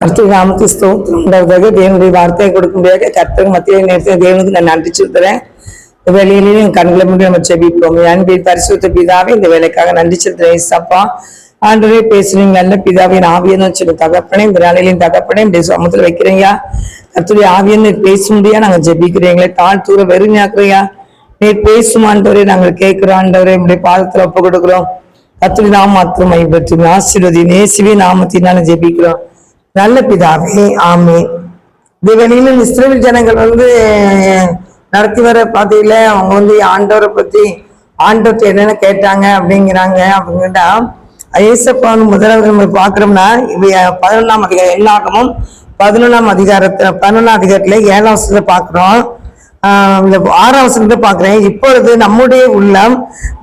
கர்த்தர் நாமத்தை ஸ்தோத்திரம் உண்டாவதாக. தேவனுடைய வார்த்தையை கொடுக்கும்படியாக கர்த்தர் மத்திய நேரத்தில் தேவனுக்கு நான் நன்றி செலுத்துறேன். இந்த வேலையிலேயே என் கண்களை முடி நம்ம செபிப்போம். அன்பின் பரிசுத்த பிதாவே, இந்த வேலைக்காக நன்றி செலுத்துறேன். ஏசப்பா ஆண்டவரே, பேசுறீங்க நல்ல பிதாவின் ஆவியன்னு சொல்லி தகப்பனே, இந்த வேலையிலையும் தகப்பனே இப்படி சமூகத்தில் வைக்கிறீங்க. கர்த்தருடைய ஆவியன்னு பேச முடியா நாங்கள் ஜெபிக்கிறீங்களே, தாழ் தூர வெறுமையாக்குறியா நீர் பேசும் ஆண்டவரே, நாங்கள் கேட்கிறோம் ஆண்டவரே, இப்படி பாதத்துல ஒப்பு கொடுக்குறோம். கர்த்தருடைய நாமத்தை மைப்பற்றி ஆசீர்வதி நேசிவே நாமத்தினால ஜெபிக்கிறோம் நல்ல பிதாவே, ஆமென். இந்த வெளியில இஸ்ரவேல் ஜனங்கள் நடத்தி வர பாதையில அவங்க ஆண்டவரை பத்தி ஆண்டவர்கிட்ட என்னென்ன கேட்டாங்க அப்படிங்கிறாங்க. அப்படின்னா ஏசப்பான்னு முதலாவது நம்ம பாக்குறோம்னா இது 11ஆம் அதிகாரம், எல்லாகமும் 11ஆம் அதிகாரத்துல 7ஆம் வசனத்தை பாக்குறோம். இந்த 6ஆம் வசனத்தை பாக்குறேன். இப்பொழுது நம்முடைய உள்ளம்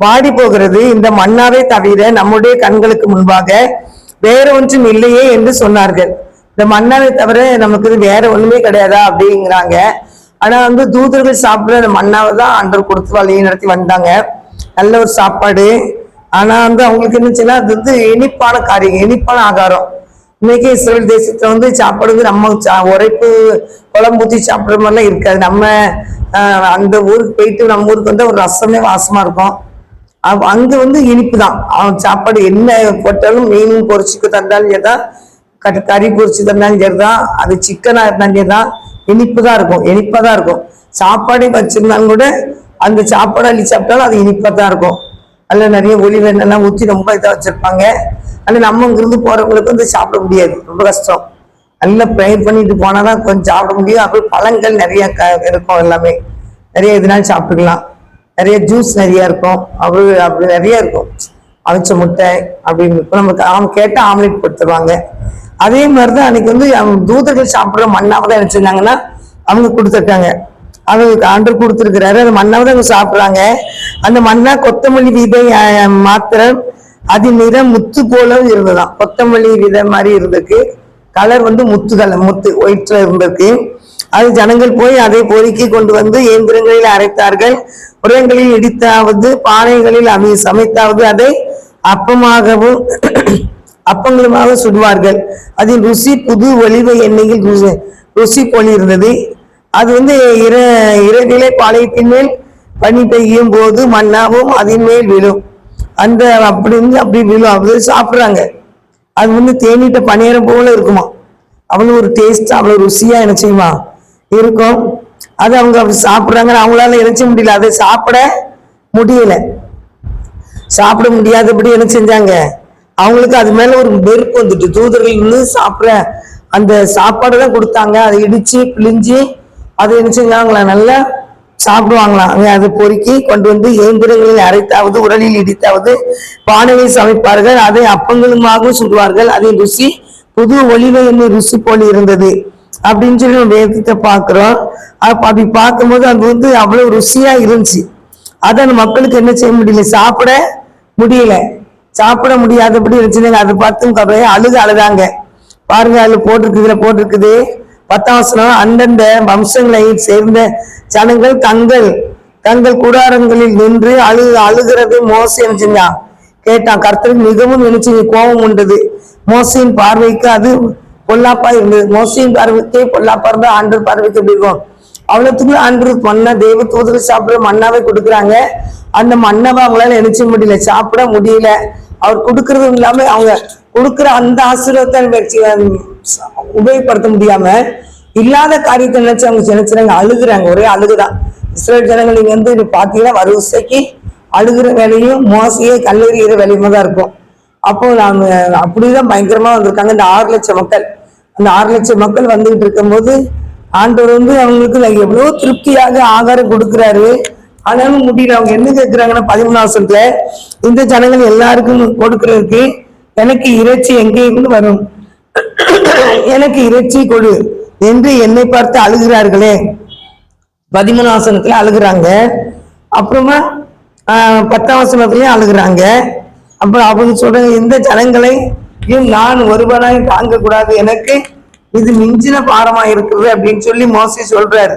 வாடி போகிறது, இந்த மன்னாரை தவிர நம்முடைய கண்களுக்கு முன்பாக வேற ஒன்றும் இல்லையே என்று சொன்னார்கள். இந்த மன்னாரை தவிர நமக்கு வேற ஒண்ணுமே கிடையாதா அப்படிங்கிறாங்க. ஆனா தூதர்கள் சாப்பிட அந்த மன்னாவை தான் ஆண்டவர் கொடுத்து வழியை நடத்தி வந்தாங்க. நல்ல ஒரு சாப்பாடு. ஆனா அவங்களுக்கு என்னச்சுன்னா அது இனிப்பான காரியம், இனிப்பான ஆகாரம். இன்னைக்கு இஸ்ரேல் தேசத்துல சாப்பாடு நம்ம உரைப்பு குழம்பு ஊற்றி சாப்பிட்ற மாதிரிலாம் இருக்காது. நம்ம அந்த ஊருக்கு போயிட்டு நம்ம ஊருக்கு ஒரு ரசமே வாசமா இருக்கும். அங்க இனிப்பு தான் சாப்பாடு. என்ன போட்டாலும் மீனும் பொரிச்சுக்கு தந்தாலும் சரிதான், கறி பொரிச்சு தந்தாலும் சரிதான், அது சிக்கனா இருந்தாலும் சரிதான், இனிப்பு தான் இருக்கும், இனிப்பா தான் இருக்கும். சாப்பாடே வச்சிருந்தாலும் கூட அந்த சாப்பாடு அள்ளி சாப்பிட்டாலும் அது இனிப்பா தான் இருக்கும். அதில் நிறைய ஒளி வெண்ணெல்லாம் ஊற்றி ரொம்ப இதாக வச்சிருப்பாங்க. ஆனால் நம்ம இங்கிருந்து போறவங்களுக்கு சாப்பிட முடியாது, ரொம்ப கஷ்டம். நல்லா ப்ரேயர் பண்ணிட்டு போனாதான் கொஞ்சம் சாப்பிட முடியும். அப்புறம் பழங்கள் நிறைய இருக்கும், எல்லாமே நிறைய இதனால சாப்பிட்டுக்கலாம். நிறைய ஜூஸ் நிறைய இருக்கும், அப்படி நிறைய இருக்கும். அவிச்ச முட்டை அப்படின்னு இருக்கும். நமக்கு அவங்க கேட்டால் ஆம்லேட் கொடுத்துருவாங்க. அதே மாதிரிதான் அன்னைக்கு அவங்க தூதர்கள் சாப்பிட்ற மண்ணாவை தான் நினைச்சிருந்தாங்கன்னா அவங்க கொடுத்துருக்காங்க. அவங்களுக்கு ஆண்டர் கொடுத்துருக்கிறாரு. அந்த மண்ணாவை தான் அவங்க சாப்பிட்றாங்க. அந்த மண்ணா கொத்தமல்லி விதை மாத்திரம், அது நிறம் முத்து போல இருந்ததாம். கொத்தமல்லி விதை மாதிரி இருந்திருக்கு. கலர் முத்து ஒயிட்ல இருந்திருக்கு. அது ஜனங்கள் போய் அதை பொறுக்கி கொண்டு இயந்திரங்களில் அரைத்தார்கள். உரங்களில் இடித்தாவது பானைகளில் சமைத்தாவது அதை அப்பமாகவும் அப்பங்களுமாக சுடுவார்கள். அதில் ருசி புது ஒலிவ எண்ணெயில் ருசி போல் இருந்தது. அது இரவிலை பாளையத்தின் மேல் பனி பெய்யும் போது மண்ணாவும் அதன் மேல் விழும். அப்படி விழும். அப்படி சாப்பிடுறாங்க. அது தேனீட்ட பணியாரம் போல இருக்குமா. அவ்வளவு ஒரு டேஸ்ட், அவ்வளவு ருசியா என்ன செய்யுமா இருக்கும். அது அவங்க அப்படி சாப்பிடுறாங்க. அவங்களால இறைச்ச முடியல, அதை சாப்பிட முடியல. சாப்பிட முடியாதபடி என்ன செஞ்சாங்க, அவங்களுக்கு அது மேல ஒரு வெறுப்பு வந்துட்டு. தூதர்கள் சாப்பிட அந்த சாப்பாடு தான் கொடுத்தாங்க. அதை இடிச்சு பிழிஞ்சு அதை என்ன செஞ்சாங்களா, நல்லா சாப்பிடுவாங்களாம். அதை பொறுக்கி கொண்டு இயந்திரங்களில் அரைத்தாவது உரலில் இடித்தாவது பானையில் சமைப்பார்கள். அதை அப்பங்களுமாக சுடுவார்கள். அதன் ருசி புது ஒளிவை என்ன ருசி போல இருந்தது அப்படின்னு சொல்லி நம்ம வேதத்தை பார்க்கிறோம். அப்படி பார்க்கும்போது அது அவ்வளவு ருசியா இருந்துச்சு. அதை அந்த மக்களுக்கு என்ன செய்ய முடியல, சாப்பிட முடியல. சாப்பிட முடியாதபடி இருந்துச்சு. அதை பார்த்து அழுதாங்க. பாருங்க, அதுல போட்டிருக்குது 10ஆம் வசனம். அந்தந்த வம்சங்களை சேர்ந்த ஜனங்கள் தங்கள் கூடாரங்களில் நின்று அழுகிறது மோசே என்ன செஞ்சான் கேட்டான். கர்த்தருக்கு மிகவும் நினைச்சு கோபம் உண்டது. மோசையின் பார்வைக்கு அது பொல்லாப்பா இருந்தது. மோசையின் பார்வைக்கே பொல்லாப்பா இருந்தா ஆண்டவர் பார்வைக்கு எப்படி இருக்கும். அவ்வளவுக்கு ஆண்டவர் மண்ணா தேவ தூதர் சாப்பிடுற மண்ணாவே கொடுக்குறாங்க. அந்த மண்ணாவை அவங்களால நினைச்ச முடியல, சாப்பிட முடியல. அவர் கொடுக்கறதும் இல்லாம அவங்க கொடுக்குற அந்த ஆசீர்வாதத்தை உபயோகப்படுத்த முடியாம இல்லாத காரியத்தை நினைச்சு அவங்க நினைச்சாங்க, அழுகுறாங்க. ஒரே அழுகுதான். இஸ்ரேல் ஜனங்கள் நீங்க பாத்தீங்கன்னா வரிசைக்கு அழுகுற வேலையும் மோசையே கல்லெறிகிற வேலையுமா தான் இருக்கும். அப்போ நாங்க அப்படிதான் பயங்கரமா வந்திருக்காங்க. இந்த 6 லட்சம் மக்கள், அந்த 6 லட்சம் மக்கள் வந்துகிட்டு இருக்கும் போது ஆண்டவர் அவங்களுக்கு எவ்வளவு திருப்தியாக ஆகாரம் கொடுக்குறாரு. ஆனாலும் முடியல. அவங்க என்ன கேட்கிறாங்கன்னா 13ஆம் வசனத்துல, இந்த ஜனங்கள் எல்லாருக்கும் கொடுக்கறதுக்கு எனக்கு இறைச்சி எங்கே இருந்து வரும், எனக்கு இறைச்சி கொடு என்று என்னை பார்த்து அழுகிறார்களே. 13ஆம் வசனத்துல அழுகுறாங்க. அப்புறமா 10ஆம் வசனத்துலயும் அழுகுறாங்க. அப்புறம் அவங்க சொல்றாங்க, இந்த ஜனங்களை நான் ஒருவனாய் தாங்க கூடாது, எனக்கு இது மிஞ்சின பாரமா இருக்குது அப்படின்னு சொல்லி மோசே சொல்றாரு.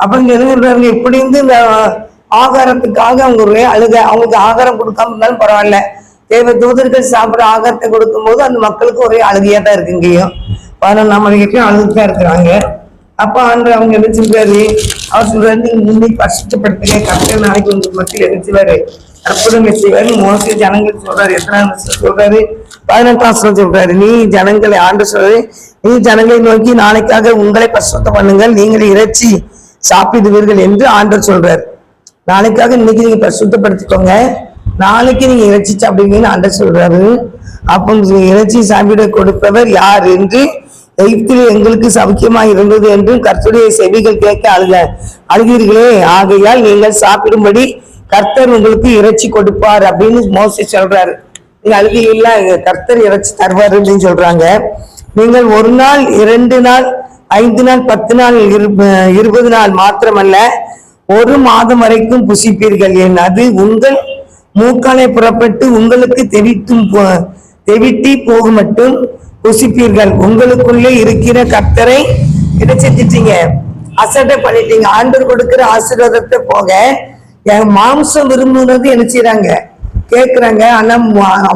அப்ப இங்க என்ன சொல்றாங்க, இப்படி இந்த ஆகாரத்துக்காக அவங்க ஒரே அழுக. அவங்களுக்கு ஆகாரம் கொடுக்காம இருந்தாலும் பரவாயில்ல, தேவ தூதர்கள் சாப்பிட ஆகாரத்தை கொடுக்கும் போது அந்த மக்களுக்கு ஒரே அழுகையா தான் இருக்கு. இங்கேயும் 11ஆம் அதிகாரத்தையும் அழுதுதான் இருக்கிறாங்க. அப்ப ஆண்டவர் அவங்க என்ன சொல்றாரு, அவர் சொல்றாரு, நீங்க இன்னைக்கு பரிசுத்தப்படுத்துங்க, கர்த்தர் நாளைக்கு உங்களுக்கு மத்தியில் என்ன செய்வாரு, அற்புதம் செய்வாரு. மோசே ஜனங்களுக்கு சொல்றாரு, எத்தனாம் சொல்றாரு, 18ஆம் சொல்றாரு, நீ ஜனங்களை ஆண்டு சொல்றாரு, நீ ஜனங்களை நோக்கி நாளைக்காக உங்களை பரிசுத்தம் பண்ணுங்கள், நீங்கள் இறைச்சி சாப்பிடுவீர்கள் என்று ஆண்டவர் சொல்றாரு. நாளைக்காக இன்னைக்கு நீங்க பரிசுத்தப்படுத்திக்கோங்க, நாளைக்கு நீங்க இறைச்சி சாப்பிடுவீங்கன்னு ஆண்டவர் சொல்றாரு. அப்போ இறைச்சி சாப்பிட கொடுப்பவர் யார் என்று, எகிப்தில் எங்களுக்கு சௌக்கியமாய் இருந்தது என்றும் கர்த்தருடைய செவிகள் கேட்க அழுகிறீர்களே, ஆகையால் நீங்கள் சாப்பிடும்படி கர்த்தர் உங்களுக்கு இறைச்சி கொடுப்பார் அப்படின்னு மோசே சொல்றாரு. நீங்க அழுகிறீங்களா, கர்த்தர் இறைச்சி தருவார் அப்படின்னு சொல்றாங்க. நீங்கள் 1 நாள் 2 நாள் 5 நாள் 10 நாள் 20 நாள் மாத்திரமல்ல, 1 மாதம் வரைக்கும் புசிப்பீர்கள். என் அது உங்கள் மூக்காலை புறப்பட்டு உங்களுக்கு தெவிட்டி போக மட்டும் புசிப்பீர்கள். உங்களுக்குள்ளே இருக்கிற கர்த்தரை என்ன செஞ்சிட்டீங்க, அசட்டை பண்ணிட்டீங்க. ஆண்டவர் கொடுக்கிற ஆசீர்வாதத்தை போக என் மாம்சம் விரும்புறது என்ன செய்யறாங்க, கேட்கிறாங்க. ஆனா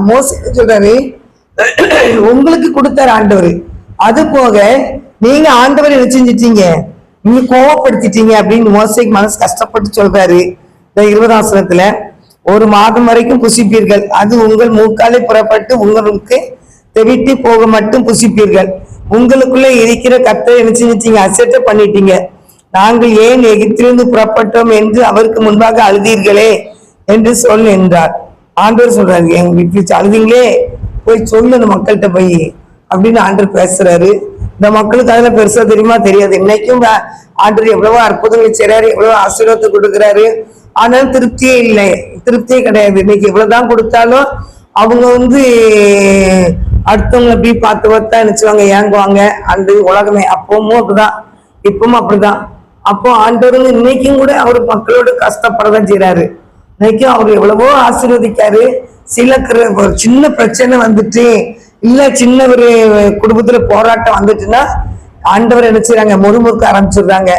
மோசே சொல்றாரு, உங்களுக்கு கொடுத்தாரு ஆண்டவர், அது போக நீங்க ஆண்டவர் என்ன செஞ்சிட்டீங்க, நீங்க கோவப்படுத்திட்டீங்க அப்படின்னு மோசேக்கு மனசு கஷ்டப்பட்டு சொல்றாரு. இந்த 20ஆம் வசனத்துல 1 மாதம் வரைக்கும் புசிப்பீர்கள், அது உங்கள் மூக்காலை புறப்பட்டு உங்களுக்கு தெவிட்டி போக மட்டும் புசிப்பீர்கள். உங்களுக்குள்ள இருக்கிற கர்த்தரை என்ன செஞ்சிட்டீங்க, அசட்டை பண்ணிட்டீங்க. நாங்கள் ஏன் எகிப்திலிருந்து புறப்பட்டோம் என்று அவருக்கு முன்பாக அழுதீர்களே என்று சொல் என்றார். ஆண்டவர் சொல்றாரு, எங்க வீட்டு அழுதீங்களே, போய் சொல்லு அந்த மக்கள்கிட்ட போய் அப்படின்னு ஆண்டவர் பேசுறாரு. இந்த மக்களுக்கு அதுல பெருசா தெரியுமா, தெரியாது. இன்னைக்கும் ஆண்டவர் எவ்வளவோ அற்புதங்களை செய்றாரு, எவ்வளவோ ஆசீர்வாதத்தை கொடுக்குறாரு. ஆனாலும் திருப்தியே இல்லை, திருப்தியே கிடையாது. இன்னைக்கு எவ்வளவுதான் கொடுத்தாலும் அவங்க அடுத்தவங்களை போய் பார்த்து நினைச்சுவாங்க, ஏங்குவாங்க. அந்த உலகமே அப்பவும் அப்படிதான், இப்பவும் அப்படிதான். அப்போ ஆண்டவர் இன்னைக்கும் கூட அவர் மக்களோட கஷ்டப்படதான் செய்யறாரு. இன்னைக்கும் அவர் எவ்வளவோ ஆசீர்வதிக்காரு. சில ஒரு சின்ன பிரச்சனை வந்துட்டு, இல்ல சின்ன ஒரு குடும்பத்துல போராட்டம் வந்துட்டுன்னா ஆண்டவர் என்ன செய்யறாங்க, முறுமுறுக்க ஆரம்பிச்சிடுறாங்க.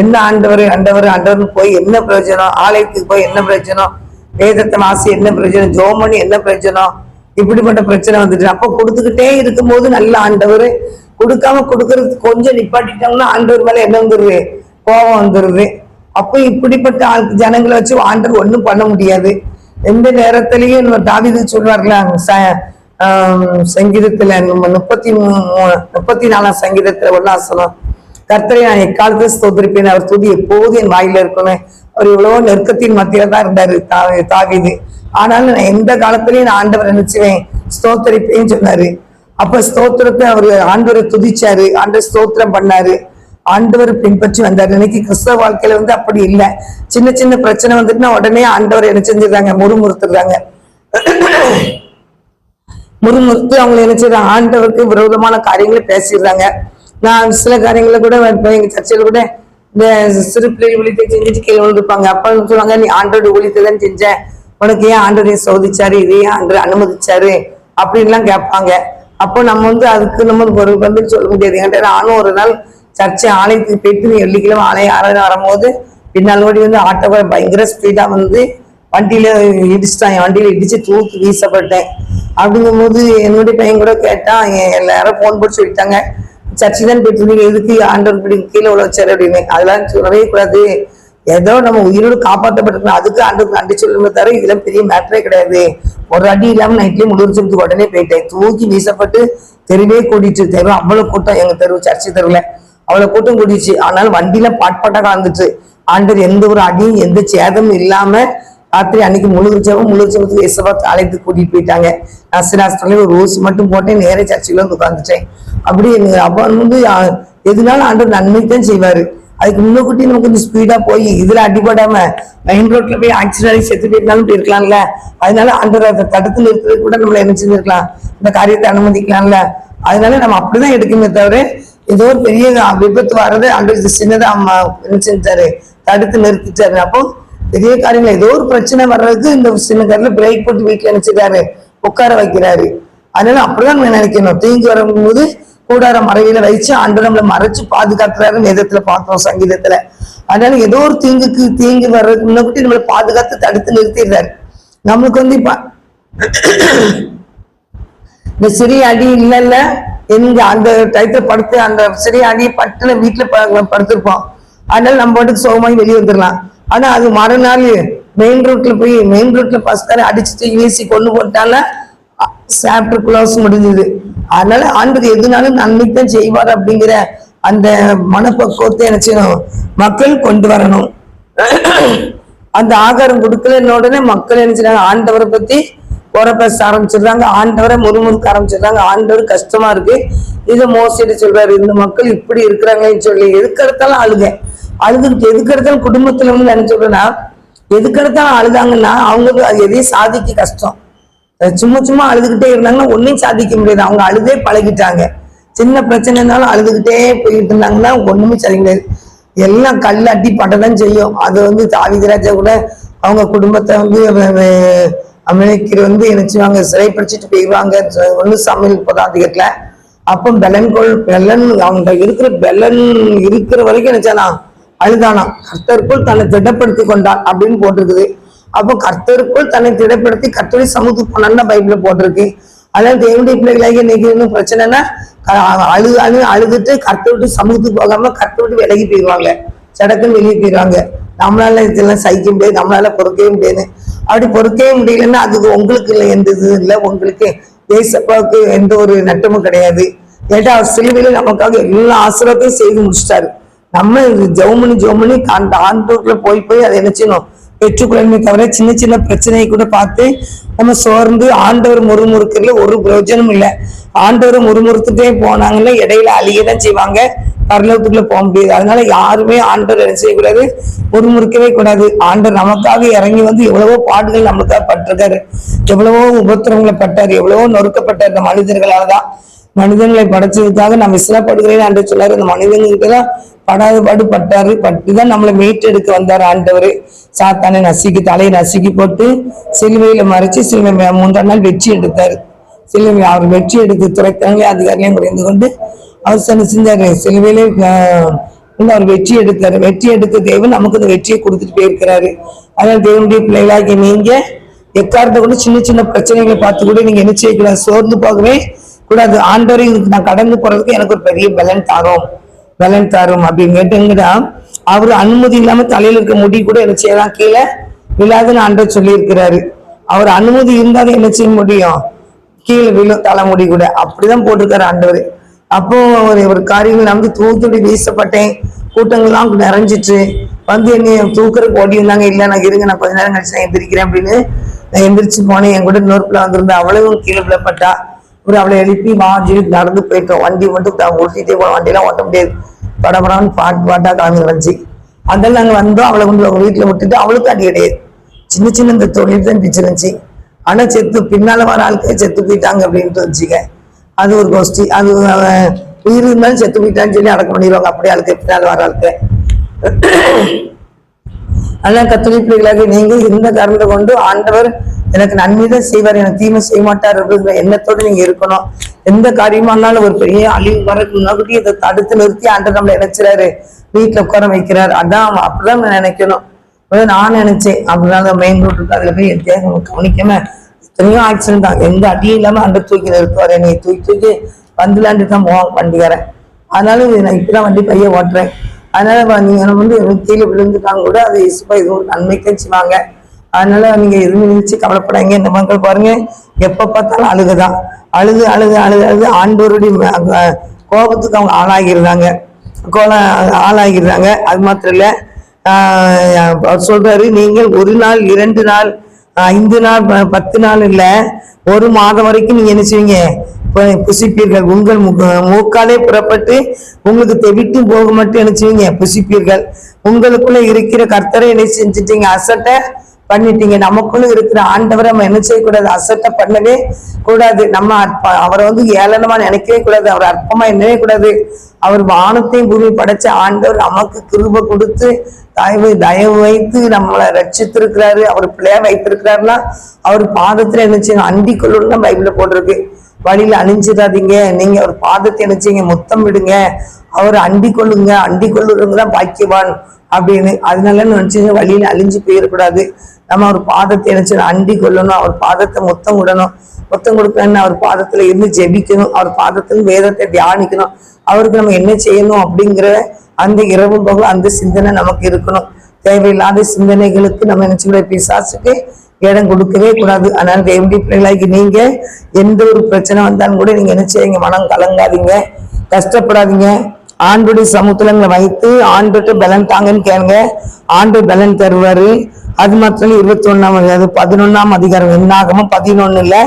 என்ன ஆண்டவர் ஆண்டவர் ஆண்டவர்னு போய் என்ன பிரயோஜனம், ஆலயத்துக்கு போய் என்ன பிரயோஜனம், வேதத்தை வாசி என்ன பிரயோஜனம், ஜோமணி என்ன பிரயோஜனம், இப்படிப்பட்ட பிரச்சனை வந்துட்டு. அப்ப கொடுத்துக்கிட்டே இருக்கும் போது நல்ல ஆண்டவர், கொடுக்காம கொடுக்கறது கொஞ்சம் நிப்பாட்டிட்டாங்கன்னா ஆண்டவர் மேல என்ன வந்துருது, கோபம் வந்துருது. அப்ப இப்படிப்பட்ட ஜனங்களை வச்சு ஆண்டவர் ஒண்ணும் பண்ண முடியாது. எந்த நேரத்திலையும் தாவீது சொல்வார்களா, சங்கீதத்துல 34ஆம் சங்கீதத்துல 1 கர்த்தரை நான் எக்காலத்தை ஸ்தோத்திரிப்பேன், அவர் துதி எப்போது என் வாயில இருக்கணும். அவர் இவ்வளவோ நெருக்கத்தின் மத்தியில தான் இருந்தாரு தாவீது. ஆனாலும் நான் எந்த காலத்திலையும் நான் ஆண்டவர் நினைச்சுவேன், ஸ்தோத்திரிப்பேன்னு சொன்னாரு. அப்ப ஸ்தோத்திரத்தை அவர் ஆண்டவரை துதிச்சாரு, ஆண்டவர் ஸ்தோத்திரம் பண்ணாரு, ஆண்டவர் பின்பற்றி வந்தாரு. இன்னைக்கு கிறிஸ்தவ வாழ்க்கையில அப்படி இல்லை. சின்ன சின்ன பிரச்சனை வந்துட்டுனா உடனே ஆண்டவர் என்ன செஞ்சிடறாங்க, முறுமுறுத்துறாங்க. முறுமுறுத்து அவங்க என்ன செய்யறாங்க, ஆண்டவருக்கு விரோதமான காரியங்களை பேசிடுறாங்க. நான் சில காரியங்களை கூட எங்க சர்ச்சையில கூட இந்த சிறு பிள்ளை ஊழியத்தை செஞ்சுட்டு கீழே விழுந்துருப்பாங்க. அப்ப சொல்லுவாங்க, நீ ஆண்டோட ஊழியத்தை தான் செஞ்ச, உனக்கு ஏன் ஆண்டோடைய சோதிச்சாரு, இது ஏன் ஆண்டவர் அனுமதிச்சாரு அப்படின்லாம் கேட்பாங்க. அப்போ நம்ம அதுக்கு நம்ம ஒரு பதில் சொல்ல முடியாது. என்கிட்ட நானும் ஒரு நாள் சர்ச்சை ஆலயத்துக்கு போயிட்டு வெள்ளிக்கிழமை ஆலயம் ஆராதனை வரும்போது பின்னால் ஓடி ஆட்டோ பயங்கர ஸ்பீடா வண்டியில இடிச்சுட்டான். என் வண்டியில இடிச்சு தூக்கி வீசப்பட்டேன். அப்படிங்கும் போது என்னுடைய பையன் கூட கேட்டான், எல்லாரும் போன் போட்டு சொல்லிட்டாங்க, சர்ச்சை தான் போயிட்டு இருந்தீங்க, எதுக்கு ஆண்டவர் இப்படி கீழே உள்ள வச்சாரு அப்படின்னு. அதெல்லாம் சொல்லவே கூடாது. ஏதோ நம்ம உயிரோடு காப்பாற்றப்பட்டிருக்கோம், அதுக்கு ஆண்டவர் நன்றி சொல்லுமே தவிர இதெல்லாம் பெரிய மேட்டரே கிடையாது. ஒரு அடி இல்லாம நைட்லயே முடிச்சுட்டு உடனே போயிட்டேன். தூக்கி வீசப்பட்டு தெருவே கூடிட்டு, தெரு அவ்வளவு கூட்டம், எங்க தெரு சர்ச்சை தெருவுல அவ்வளவு கூட்டம் கூடிச்சு. ஆனாலும் வண்டியில பாட்பாட்டா கலந்துச்சு. ஆண்டவர் எந்த ஒரு அடியும் எந்த சேதமும் இல்லாம ராத்திரி அன்னைக்கு முழுச்சவத்துக்கு இசபாத் ஆலயத்துக்கு கூட்டிட்டு போயிட்டாங்க. நர்சின் ஒரு ரோஸ் மட்டும் போட்டேன், நேர சர்ச்சையில உட்காந்துட்டேன். அப்படி அப்ப எதுனாலும் ஆண்டவர் நன்மைத்தான் செய்வாரு. அதுக்கு முன்னக்கூட்டி நம்ம கொஞ்சம் ஸ்பீடா போய் இதுல அடிபடாம மெயின் ரோட்ல போய் ஆக்சிடென்ட் செத்து போயிருந்தாலும் போயிருக்கலாம்ல. அதனால ஆண்டவர் அதை தடுத்து நிறுத்துறது கூட நம்மள என்ன செஞ்சிருக்கலாம், இந்த காரியத்தை அனுமதிக்கலாம்ல. அதனால நம்ம அப்படிதான் எடுக்கணுமே தவிர ஏதோ ஒரு பெரிய விபத்து வர்றது ஆண்டவர் சின்னதா என்ன செஞ்சாரு, தடுத்து நிறுத்திட்டாரு. அப்போ பெரிய காரியங்கள் ஏதோ ஒரு பிரச்சனை வர்றதுக்கு இந்த சின்ன காரில பிரேக் போட்டு வீட்டுல நினைச்சிட்டாரு, உட்கார வைக்கிறாரு. அதனால அப்படிதான் நம்ம நினைக்கணும். தீங்கு வரும்போது கூடார மறைவில வச்சு ஆண்டவர் நம்மளை மறைச்சு பாதுகாக்கிறாரு வேதத்துல பார்த்தோம், சங்கீதத்துல. அதனால ஏதோ ஒரு தீங்கு வர்றதுக்கு முன்னாடி நம்மளை பாதுகாத்து தடுத்து நிறுத்திடுறாரு. நம்மளுக்கு இப்ப இந்த சிறிய அடி இல்லைல்ல, எங்க அந்த டயத்துல படுத்து அந்த சிறிய அடி பட்டுல வீட்டுல படுத்திருப்போம். அதனால நம்ம பாட்டுக்கு சுகமாகி வெளியே வந்துடலாம். ஆனா அது மறுநாள் மெயின் ரோட்ல பஸ்கார அடிச்சுட்டு வீசி கொண்டு போட்டால சாப்டர் க்ளோஸ் முடிஞ்சது. அதனால ஆண்டவர் எதுனாலும் நன்மைக்கு தான் செய்வார் அப்படிங்கிற அந்த மனப்பக்குவத்தை என்ன செய்யணும், மக்கள் கொண்டு வரணும். அந்த ஆகாரம் கொடுக்கலன்னு உடனே மக்கள் என்ன செய்றாங்க, ஆண்டவரை பத்தி பேச ஆரம்பிச்சிடுறாங்க, ஆண்டவரை முறுமுறுக்க ஆரம்பிச்சிடுறாங்க. ஆண்டவர் கஷ்டமா இருக்கு, இதை மோசிட்டு சொல்றாரு, இந்த மக்கள் இப்படி இருக்கிறாங்களேன்னு சொல்லி எதுக்கெடுத்தாலும் அழுதுகிட்டு எதுக்கெடுத்தாலும் குடும்பத்துல வந்து என்ன சொல்றேன்னா, எதுக்கெடுத்தாலும் அழுதாங்கன்னா அவங்களுக்கு அது எதையும் சாதிக்க கஷ்டம். சும்மா அழுதுகிட்டே இருந்தாங்கன்னா ஒன்னையும் சாதிக்க முடியாது. அவங்க அழுதே பழகிட்டாங்க. சின்ன பிரச்சனைனாலும் அழுதுகிட்டே போயிட்டு இருந்தாங்கன்னா ஒண்ணுமே செய்ய முடியாது. எல்லாம் கல் அட்டி பட்டதான் செய்யும். அது வந்து தாவீதுராஜா கூட அவங்க குடும்பத்தை வந்து அமெரிக்கர் வந்து நினைச்சுவாங்க, சிறைப்படுத்திட்டு போயிடுவாங்க. ஒண்ணு சமையல் 30 அப்போ பெலன் அவங்க இருக்கிற வரைக்கும் நினைச்சானா அழுதானா, கர்த்தருக்குள் தன்னை திடப்படுத்தி கொண்டான் அப்படின்னு போட்டிருக்குது. அப்போ கர்த்தருக்குள் தன்னை திடப்படுத்தி கர்த்தருடைய சமூகத்துக்கு போனான்னு பைபிள்ல போட்டிருக்கு. அதனால தேவனுடைய பிள்ளைகளாக இன்னைக்கு என்ன பிரச்சனைனா, அழுதுட்டு கர்த்தருடைய சமூகத்துக்கு போகாம கர்த்தருடைய விலகி போயிடுவாங்க, சடக்குன்னு வெளியே போயிடுவாங்க. நம்மளால இதெல்லாம் சகிக்க முடியாது, நம்மளால பொறுக்கவே முடியாது. அப்படி பொறுக்கவே முடியலன்னா அதுக்கு உங்களுக்கு இல்லை, எந்த இது இல்லை, உங்களுக்கு தேசப்பாவுக்கு எந்த ஒரு நட்டமும் கிடையாது. ஏட்டா அவர் சிலுவையில நமக்காக எல்லா ஆசீர்வாதத்தையும் செய்து முடிச்சிட்டாரு. நம்ம ஜெவமணி அந்த ஆண்டோருக்குள்ள போய் அதை என்ன செய்யணும், பெற்றுக்கொள்ளணுமே தவிர சின்ன பிரச்சனையை கூட பார்த்து நம்ம சோர்ந்து ஆண்டவர் முறுமுறுக்கிறதுல ஒரு பிரயோஜனம் இல்லை. ஆண்டவர் முறுமுறுத்துட்டே போனாங்கன்னா இடையில அழியதான் செய்வாங்க, பரலோகத்துக்குள்ள போக முடியாது. அதனால யாருமே ஆண்டவர் என்ன செய்யக்கூடாது, முறுமுறுக்கவே கூடாது. ஆண்டவர் நமக்காக இறங்கி வந்து எவ்வளவோ பாடுகள் நமக்காக பட்டிருக்காரு, எவ்வளவோ உபத்திரங்களை பட்டாரு, எவ்வளவோ நொறுக்கப்பட்டார். இந்த மனிதர்களாலதான், மனிதர்களை படைச்சதுக்காக நம்ம இஸ்லாப்படுகிறேன் ஆண்டு சொல்லாரு. இந்த மனிதர்களுக்கெல்லாம் படாத பாடு பட்டாரு, பட்டுதான் நம்மளை மீட்டெடுக்க வந்தாரு ஆண்டவர். சாத்தானை தலையை நசுக்கி போட்டு சிலுவையில மறைச்சு சிலுவை 3ஆம் நாள் வெற்றி எடுத்தாரு. சிலுவை அவர் வெற்றி எடுத்து துறைத்தவங்களே அதிகாரிகளையும் குறைந்து கொண்டு அவர் செஞ்சாரு. சிலுவையிலே அவர் வெற்றி எடுத்தாரு. வெற்றி எடுத்த தேவன் நமக்கு இந்த வெற்றியை கொடுத்துட்டு போயிருக்கிறாரு. அதனால தேவனுடைய பிள்ளைகளாகி நீங்க எக்காரத்தை கூட சின்ன பிரச்சனைகளை பார்த்து கூட நீங்க என்ன செய்யக்கூடாது, சோர்ந்து போகவே கூடாது. ஆண்டவரை இதுக்கு நான் கடந்து போறதுக்கு எனக்கு ஒரு பெரிய பலன் தாரும் அப்படின்னு கேட்டுங்கடா, அவரு அனுமதி இல்லாம தலையில இருக்க முடி கூட என்ன செய்யலாம், கீழே விழாதுன்னு ஆண்டவர் சொல்லி இருக்கிறாரு. அவர் அனுமதி இருந்தாலும் என்ன செய்ய முடியும், கீழே விழும் தலைமுடி கூட, அப்படிதான் போட்டிருக்காரு ஆண்டவர். அப்போ ஒரு காரியங்கள் நான் வந்து தூத்துடி வீசப்பட்டேன், கூட்டங்கள்லாம் நிறைஞ்சிட்டு வந்து என்னை தூக்குறதுக்கு ஓடி வந்தாங்க. இல்லை நான் இருங்க, நான் கொஞ்ச நேரம் கழிச்சு நான் எந்திரிக்கிறேன் அப்படின்னு நான் எந்திரிச்சு போனேன். என் கூட இன்னொரு பிள்ளை வந்திருந்தா, அவளும் கீழே விழப்பட்டா. அவளை எழுப்பி வாஞ்சி நடந்து போயிட்டோம். வண்டி மட்டும் ஓட்டிகிட்டே போனோம், வண்டியெல்லாம் ஓட்ட முடியாது, படபடான்னு பாட்டா கலந்து வந்துச்சு. அதெல்லாம் நாங்கள் வந்தோம், அவளை கொண்டு அவங்க வீட்டில் விட்டுட்டு அவளுக்கு அடி கிடையாது. சின்ன இந்த தொழில் தான் பிடிச்சிருந்துச்சு. ஆனா பின்னால வர ஆளுக்கே செத்து போயிட்டாங்க அப்படின்ட்டு வச்சுக்க, அது ஒரு கோஷ்டி. அது உயிர் இருந்தாலும் செத்து போயிட்டான்னு சொல்லி அடக்கம் பண்ணிடுவாங்க, அப்படியே ஆளுக்கு பின்னால வர ஆளுக்கு. அதெல்லாம் கத்தோலிக்க பிள்ளைகளாக நீங்க இந்த காரணத்தை கொண்டு ஆண்டவர் எனக்கு நன்மைதான் செய்வார், எனக்கு தீமை செய்ய மாட்டார் அப்படிங்கிற எண்ணத்தோடு நீங்க இருக்கணும். எந்த காரியமானாலும் ஒரு பெரிய அழிவு வரக்கு முன்னாடி இதை தடுத்து நிறுத்தி ஆண்டவர் நம்மளை நினைச்சுறாரு, வீட்டுல உட்கார வைக்கிறார். அதான் அப்படிதான் நினைக்கணும். நான் நினைச்சேன். அதனால மெயின் ரோட்டுக்கு அதுல போய் எத்தையாக கவனிக்காம எத்தனையோ ஆக்சிடென்ட் தான், எந்த அடியும் இல்லாம அந்த தூக்கி நிறுத்துவாரு, நீ தூக்கி வந்துலாண்டு தான் போவான் வண்டிக்காரன். அதனால நான் இப்பதான் வண்டி பைய ஓட்டுறேன். அதனால நீங்க வந்து கீழே விழுந்துட்டாங்க கூட அது இசுப்பா இது ஒரு நன்மைக்கு செய்வாங்க. அதனால நீங்க எதுவும் நினைச்சு கவலைப்படாங்க. இந்த மக்கள் பாருங்க எப்ப பார்த்தாலும் அழுகுதான், அழுது ஆண்டவருடைய கோபத்துக்கு அவங்க ஆளாகிடுறாங்க. அது மாத்திரம் இல்ல, அவர் சொல்றாரு, நீங்கள் 1 நாள் 2 நாள் 5 நாள் 10 நாள் இல்ல, 1 மாதம் வரைக்கும் நீங்க என்ன செய்வீங்க, புசிப்பீர்கள். உங்கள் மூக்காலே புறப்பட்டு உங்களுக்கு தெவிட்டு போக மட்டும் என்ன செய்வீங்க, புசிப்பீர்கள். உங்களுக்குள்ள இருக்கிற கர்த்தரை என்ன செஞ்சுட்டீங்க, அசட்டை பண்ணிட்டீங்க. நமக்குள்ள இருக்கிற ஆண்டவரை நம்ம என்ன செய்யக்கூடாது, அசட்டை பண்ணவே கூடாது. நம்ம அவரை வந்து ஏளனமா நினைக்கவே கூடாது, அவர் அற்பமா எண்ணவே கூடாது. அவர் வானத்தையும் பூமி படைச்ச ஆண்டவர் நமக்கு கிருபை கொடுத்து தயவு வைத்து நம்மளை ரட்சித்திருக்கிறாரு. அவர் பிள்ளையா வைத்திருக்கிறாருன்னா அவர் பாதத்துல என்ன செய்யணும், அண்டிக் கொள்ளணும்னு பைபிள்ல போட்டிருக்கு. வழியில அணிஞ்சிடாதீங்க. நீங்க ஒரு பாதத்தை நினைச்சீங்க முத்தம் விடுங்க, அவர் அண்டி கொள்ளுங்க, அண்டி கொள்ளுறவங்க தான் பாக்கியவான் அப்படின்னு. அதனால நினைச்சீங்க வழியில அழிஞ்சு போயிடக்கூடாது. நம்ம அவர் பாதத்தை நினைச்சு அண்டி கொள்ளணும், அவர் பாதத்தை முத்தம் விடணும். முத்தம் கொடுக்கணும்னு அவர் பாதத்துல இருந்து ஜெபிக்கணும், அவர் பாதத்துல வேதத்தை தியானிக்கணும், அவருக்கு நம்ம என்ன செய்யணும் அப்படிங்கிற அந்த இரவு பகல் அந்த சிந்தனை நமக்கு இருக்கணும். தேவையில்லாத சிந்தனைகளுக்கு நம்ம நினைச்சுக்கிற பிசாசுக்கு இடம் கொடுக்கவே கூடாது. அதனால தேவனுடைய பிள்ளைகளாகி நீங்க எந்த ஒரு பிரச்சனை வந்தாலும் கூட நீங்க என்ன செய்யுங்க, மனம் கலங்காதீங்க, கஷ்டப்படாதீங்க. ஆண்டுடைய சமுத்திரங்களை வைத்து ஆண்டுகிட்ட பலன் தாங்கன்னு கேளுங்க, ஆண்டு பலன் தருவாரு. அது மாத்திரம் 11ஆம் அதிகாரம் என்னாகமோ 11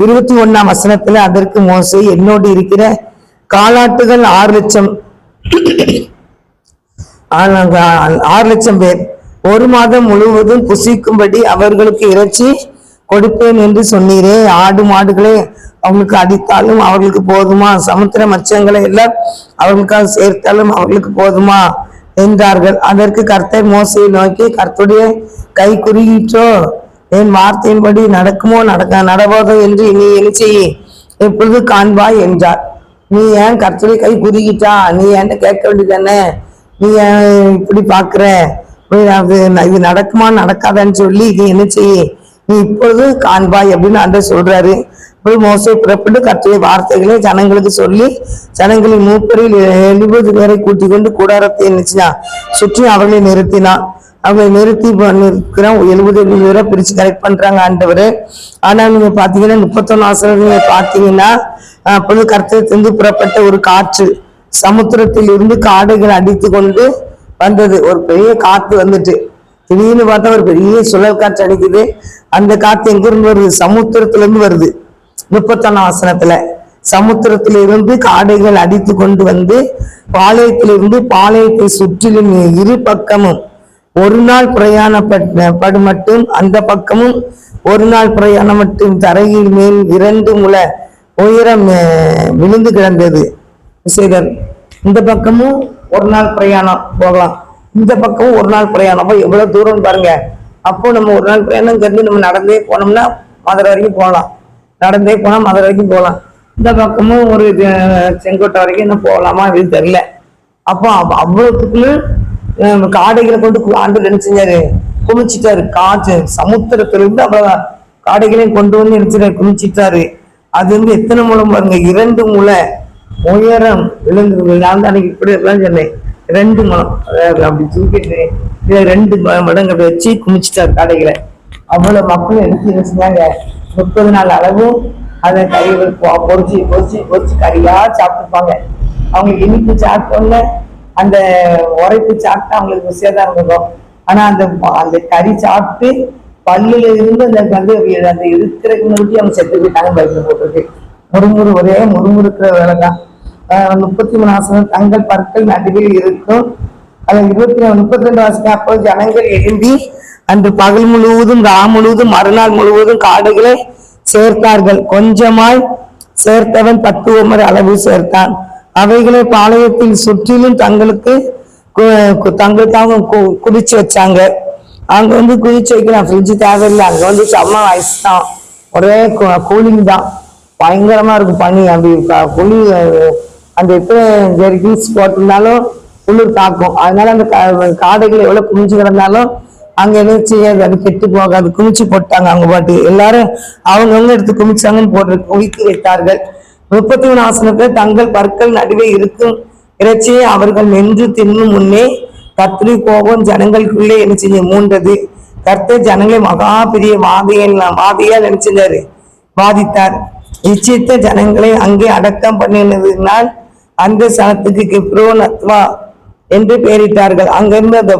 21 வசனத்துல அதற்கு மோசே என்னோடு இருக்கிற காலாட்டுகள் 6,00,000 பேர் 1 மாதம் முழுவதும் புசிக்கும்படி அவர்களுக்கு இறைச்சி கொடுப்பேன் என்று சொன்னீரே. ஆடு மாடுகளை அவங்களுக்கு அடித்தாலும் அவர்களுக்கு போதுமா? சமுத்திர மச்சங்களை எல்லாம் அவர்களுக்காக சேர்த்தாலும் அவர்களுக்கு போதுமா என்றார்கள். அதற்கு கர்த்தர் மோசையை நோக்கி, கர்த்தருடைய கை குறுகிற்றோ? என் வார்த்தையின்படி நடக்குமோ நடவாதோ என்று நீ என்ன செய்ய எப்பொழுது காண்பாய் என்றார். நீ ஏன் கர்த்தருடைய கை குறுகிட்டா? நீ ஏன்ட்ட கேட்க வேண்டியதானே? நீ ஏன் இப்படி பாக்குற? இது நடக்குமா நடக்காதான்னு சொல்லி இது என்ன செய்ய நீ இப்பொழுது காண்பாய் அப்படின்னு ஆண்டவர் சொல்றாரு. மோசே புறப்பட்டு கர்த்தருடைய வார்த்தைகளை ஜனங்களுக்கு சொல்லி ஜனங்களின் மூப்பரில் 70 பேரை கூட்டிக் கொண்டு கூடாரத்தை நினைச்சினா சுற்றி அவர்களை நிறுத்தினான். அவங்களை நிறுத்தி இருக்கிறோம் 70 பேரை பிரிச்சு கரெக்ட் பண்றாங்க ஆண்டவர். ஆனா நீங்க பாத்தீங்கன்னா 31 பாத்தீங்கன்னா அப்பொழுது கர்த்தரிலிருந்து புறப்பட்ட ஒரு காற்று சமுத்திரத்தில் இருந்து காடுகள் அடித்து கொண்டு வந்தது. ஒரு பெரிய காத்து வந்துட்டு திடீர்னு பார்த்தா ஒரு பெரிய சுழல் காற்று அடிக்குது. அந்த காத்து எங்க இருந்து வருது? சமுத்திரத்துல இருந்து வருது. 31 வசனத்துல சமுத்திரத்திலிருந்து காடைகள் அடித்து கொண்டு வந்து பாளையத்திலிருந்து பாளையத்தை சுற்றிலும் 2 பக்கமும் 1 நாள் பிரயாணப்படு மட்டும் அந்த பக்கமும் 1 நாள் பிரயாணம் மட்டும் தரையில் மேல் 2 முழ உயரம் விழுந்து கிடந்தது. இந்த பக்கமும் 1 நாள் பிரயாணம் போகலாம், இந்த பக்கமும் 1 நாள் பிரயாணம். அப்போ எவ்வளவு தூரம் பாருங்க. அப்போ நம்ம 1 நாள் பிரயாணம் கருந்து நம்ம நடந்தே போனோம்னா மதுரை வரைக்கும் போகலாம், நடந்தே போனா மதுரை வரைக்கும் போகலாம். இந்த பக்கமும் ஒரு செங்கோட்டை வரைக்கும் என்ன போகலாமா அப்படின்னு தெரியல. அப்போ அவ்வளவுக்குள்ள காடைகளை கொண்டு ஆண்டு என்ன செஞ்சாரு? குமிச்சிட்டாரு. காற்று சமுத்திரத்திலிருந்து அவ்வளவு காடைகளையும் கொண்டு வந்து நினைச்சாரு, குமிச்சிட்டாரு. அது வந்து எத்தனை முழம் பாருங்க? 2 முழ உயரம் விழுந்து. நான் அன்னைக்கு இப்படி எல்லாம் சொன்னேன், 2 முழம் அப்படி தூக்கிட்டு 2 மடங்கு வச்சு குமிச்சிட்டாரு காடைகளை. அவ்வளவு மக்களும் எடுத்து செஞ்சாங்க. 30 நாள் அளவும் அதை கறிகள் பொறிச்சு பொறிச்சு பொறிச்சு கறியா சாப்பிட்டுப்பாங்க. அவங்க இனிப்பு சாப்பிட்டோம்ல, அந்த உரைப்பு சாப்பிட்டா அவங்களுக்கு ருசியாதான் இருக்கும். ஆனா அந்த அந்த கறி சாப்பிட்டு பல்லுல இருந்து அந்த அந்த இருக்கிறதுக்கு முன்னாடி அவங்க செத்து போயிட்டாங்க. பைக்கில் போட்டிருக்கு. முறுமுறு ஒரே முறுமுறுக்கிற வேலைதான். 33 வசனம் தங்கள் பற்கள் நடுவில் இருக்கும். அது 32 வசனம் அப்போ ஜனங்கள் எழும்பி அன்று பகல் முழுவதும் முழுவதும் மறுநாள் முழுவதும் காடுகளை சேர்த்தார்கள். கொஞ்சமாய் சேர்த்தவன் 10 ஓமர் அளவு சேர்த்தான். அவைகளை பாளையத்தில் சுற்றிலும் தங்களுக்காக குதிச்சு வச்சாங்க. அங்க வந்து குதிச்சு வைக்கலாம், ஃப்ரிட்ஜ் தேவையில்லை. அங்க வந்து செம்ம வயசு தான், ஒரே கூலிங் தான், பயங்கரமா இருக்கும் பனி. அப்படி குளி அந்த எத்தனை ஹீட்ஸ் போட்டிருந்தாலும் குளிர் தாக்கும். அதனால அந்த காடைகள் எவ்வளவு குமிஞ்சு கிடந்தாலும் அங்க என்ன செய்யாது, அது கெட்டு போகாது. குமிச்சு போட்டாங்க. அவங்க பாட்டு எல்லாரும் அவங்கவுங்க எடுத்து குமிச்சாங்கன்னு போட்டு குவித்து வைத்தார்கள். 33 வசனத்துல தங்கள் பற்கள் நடுவே இருக்கும் இறைச்சியை அவர்கள் மென்று தின்னும் முன்னே கர்த்தருடைய கோபம் ஜனங்களுக்குள்ளே என்ன செஞ்ச மூண்டது. கர்த்தர் ஜனங்களை மகா பெரிய வாதியால் என்ன செஞ்சாரு? வாதித்தார். இச்சித்த ஜனங்களை அங்கே அடக்கம் பண்ணினதுனால் அந்த சனத்துக்கு கிப்ரோனத்வா என்று பெயரிட்டார்கள். அங்கிருந்து அந்த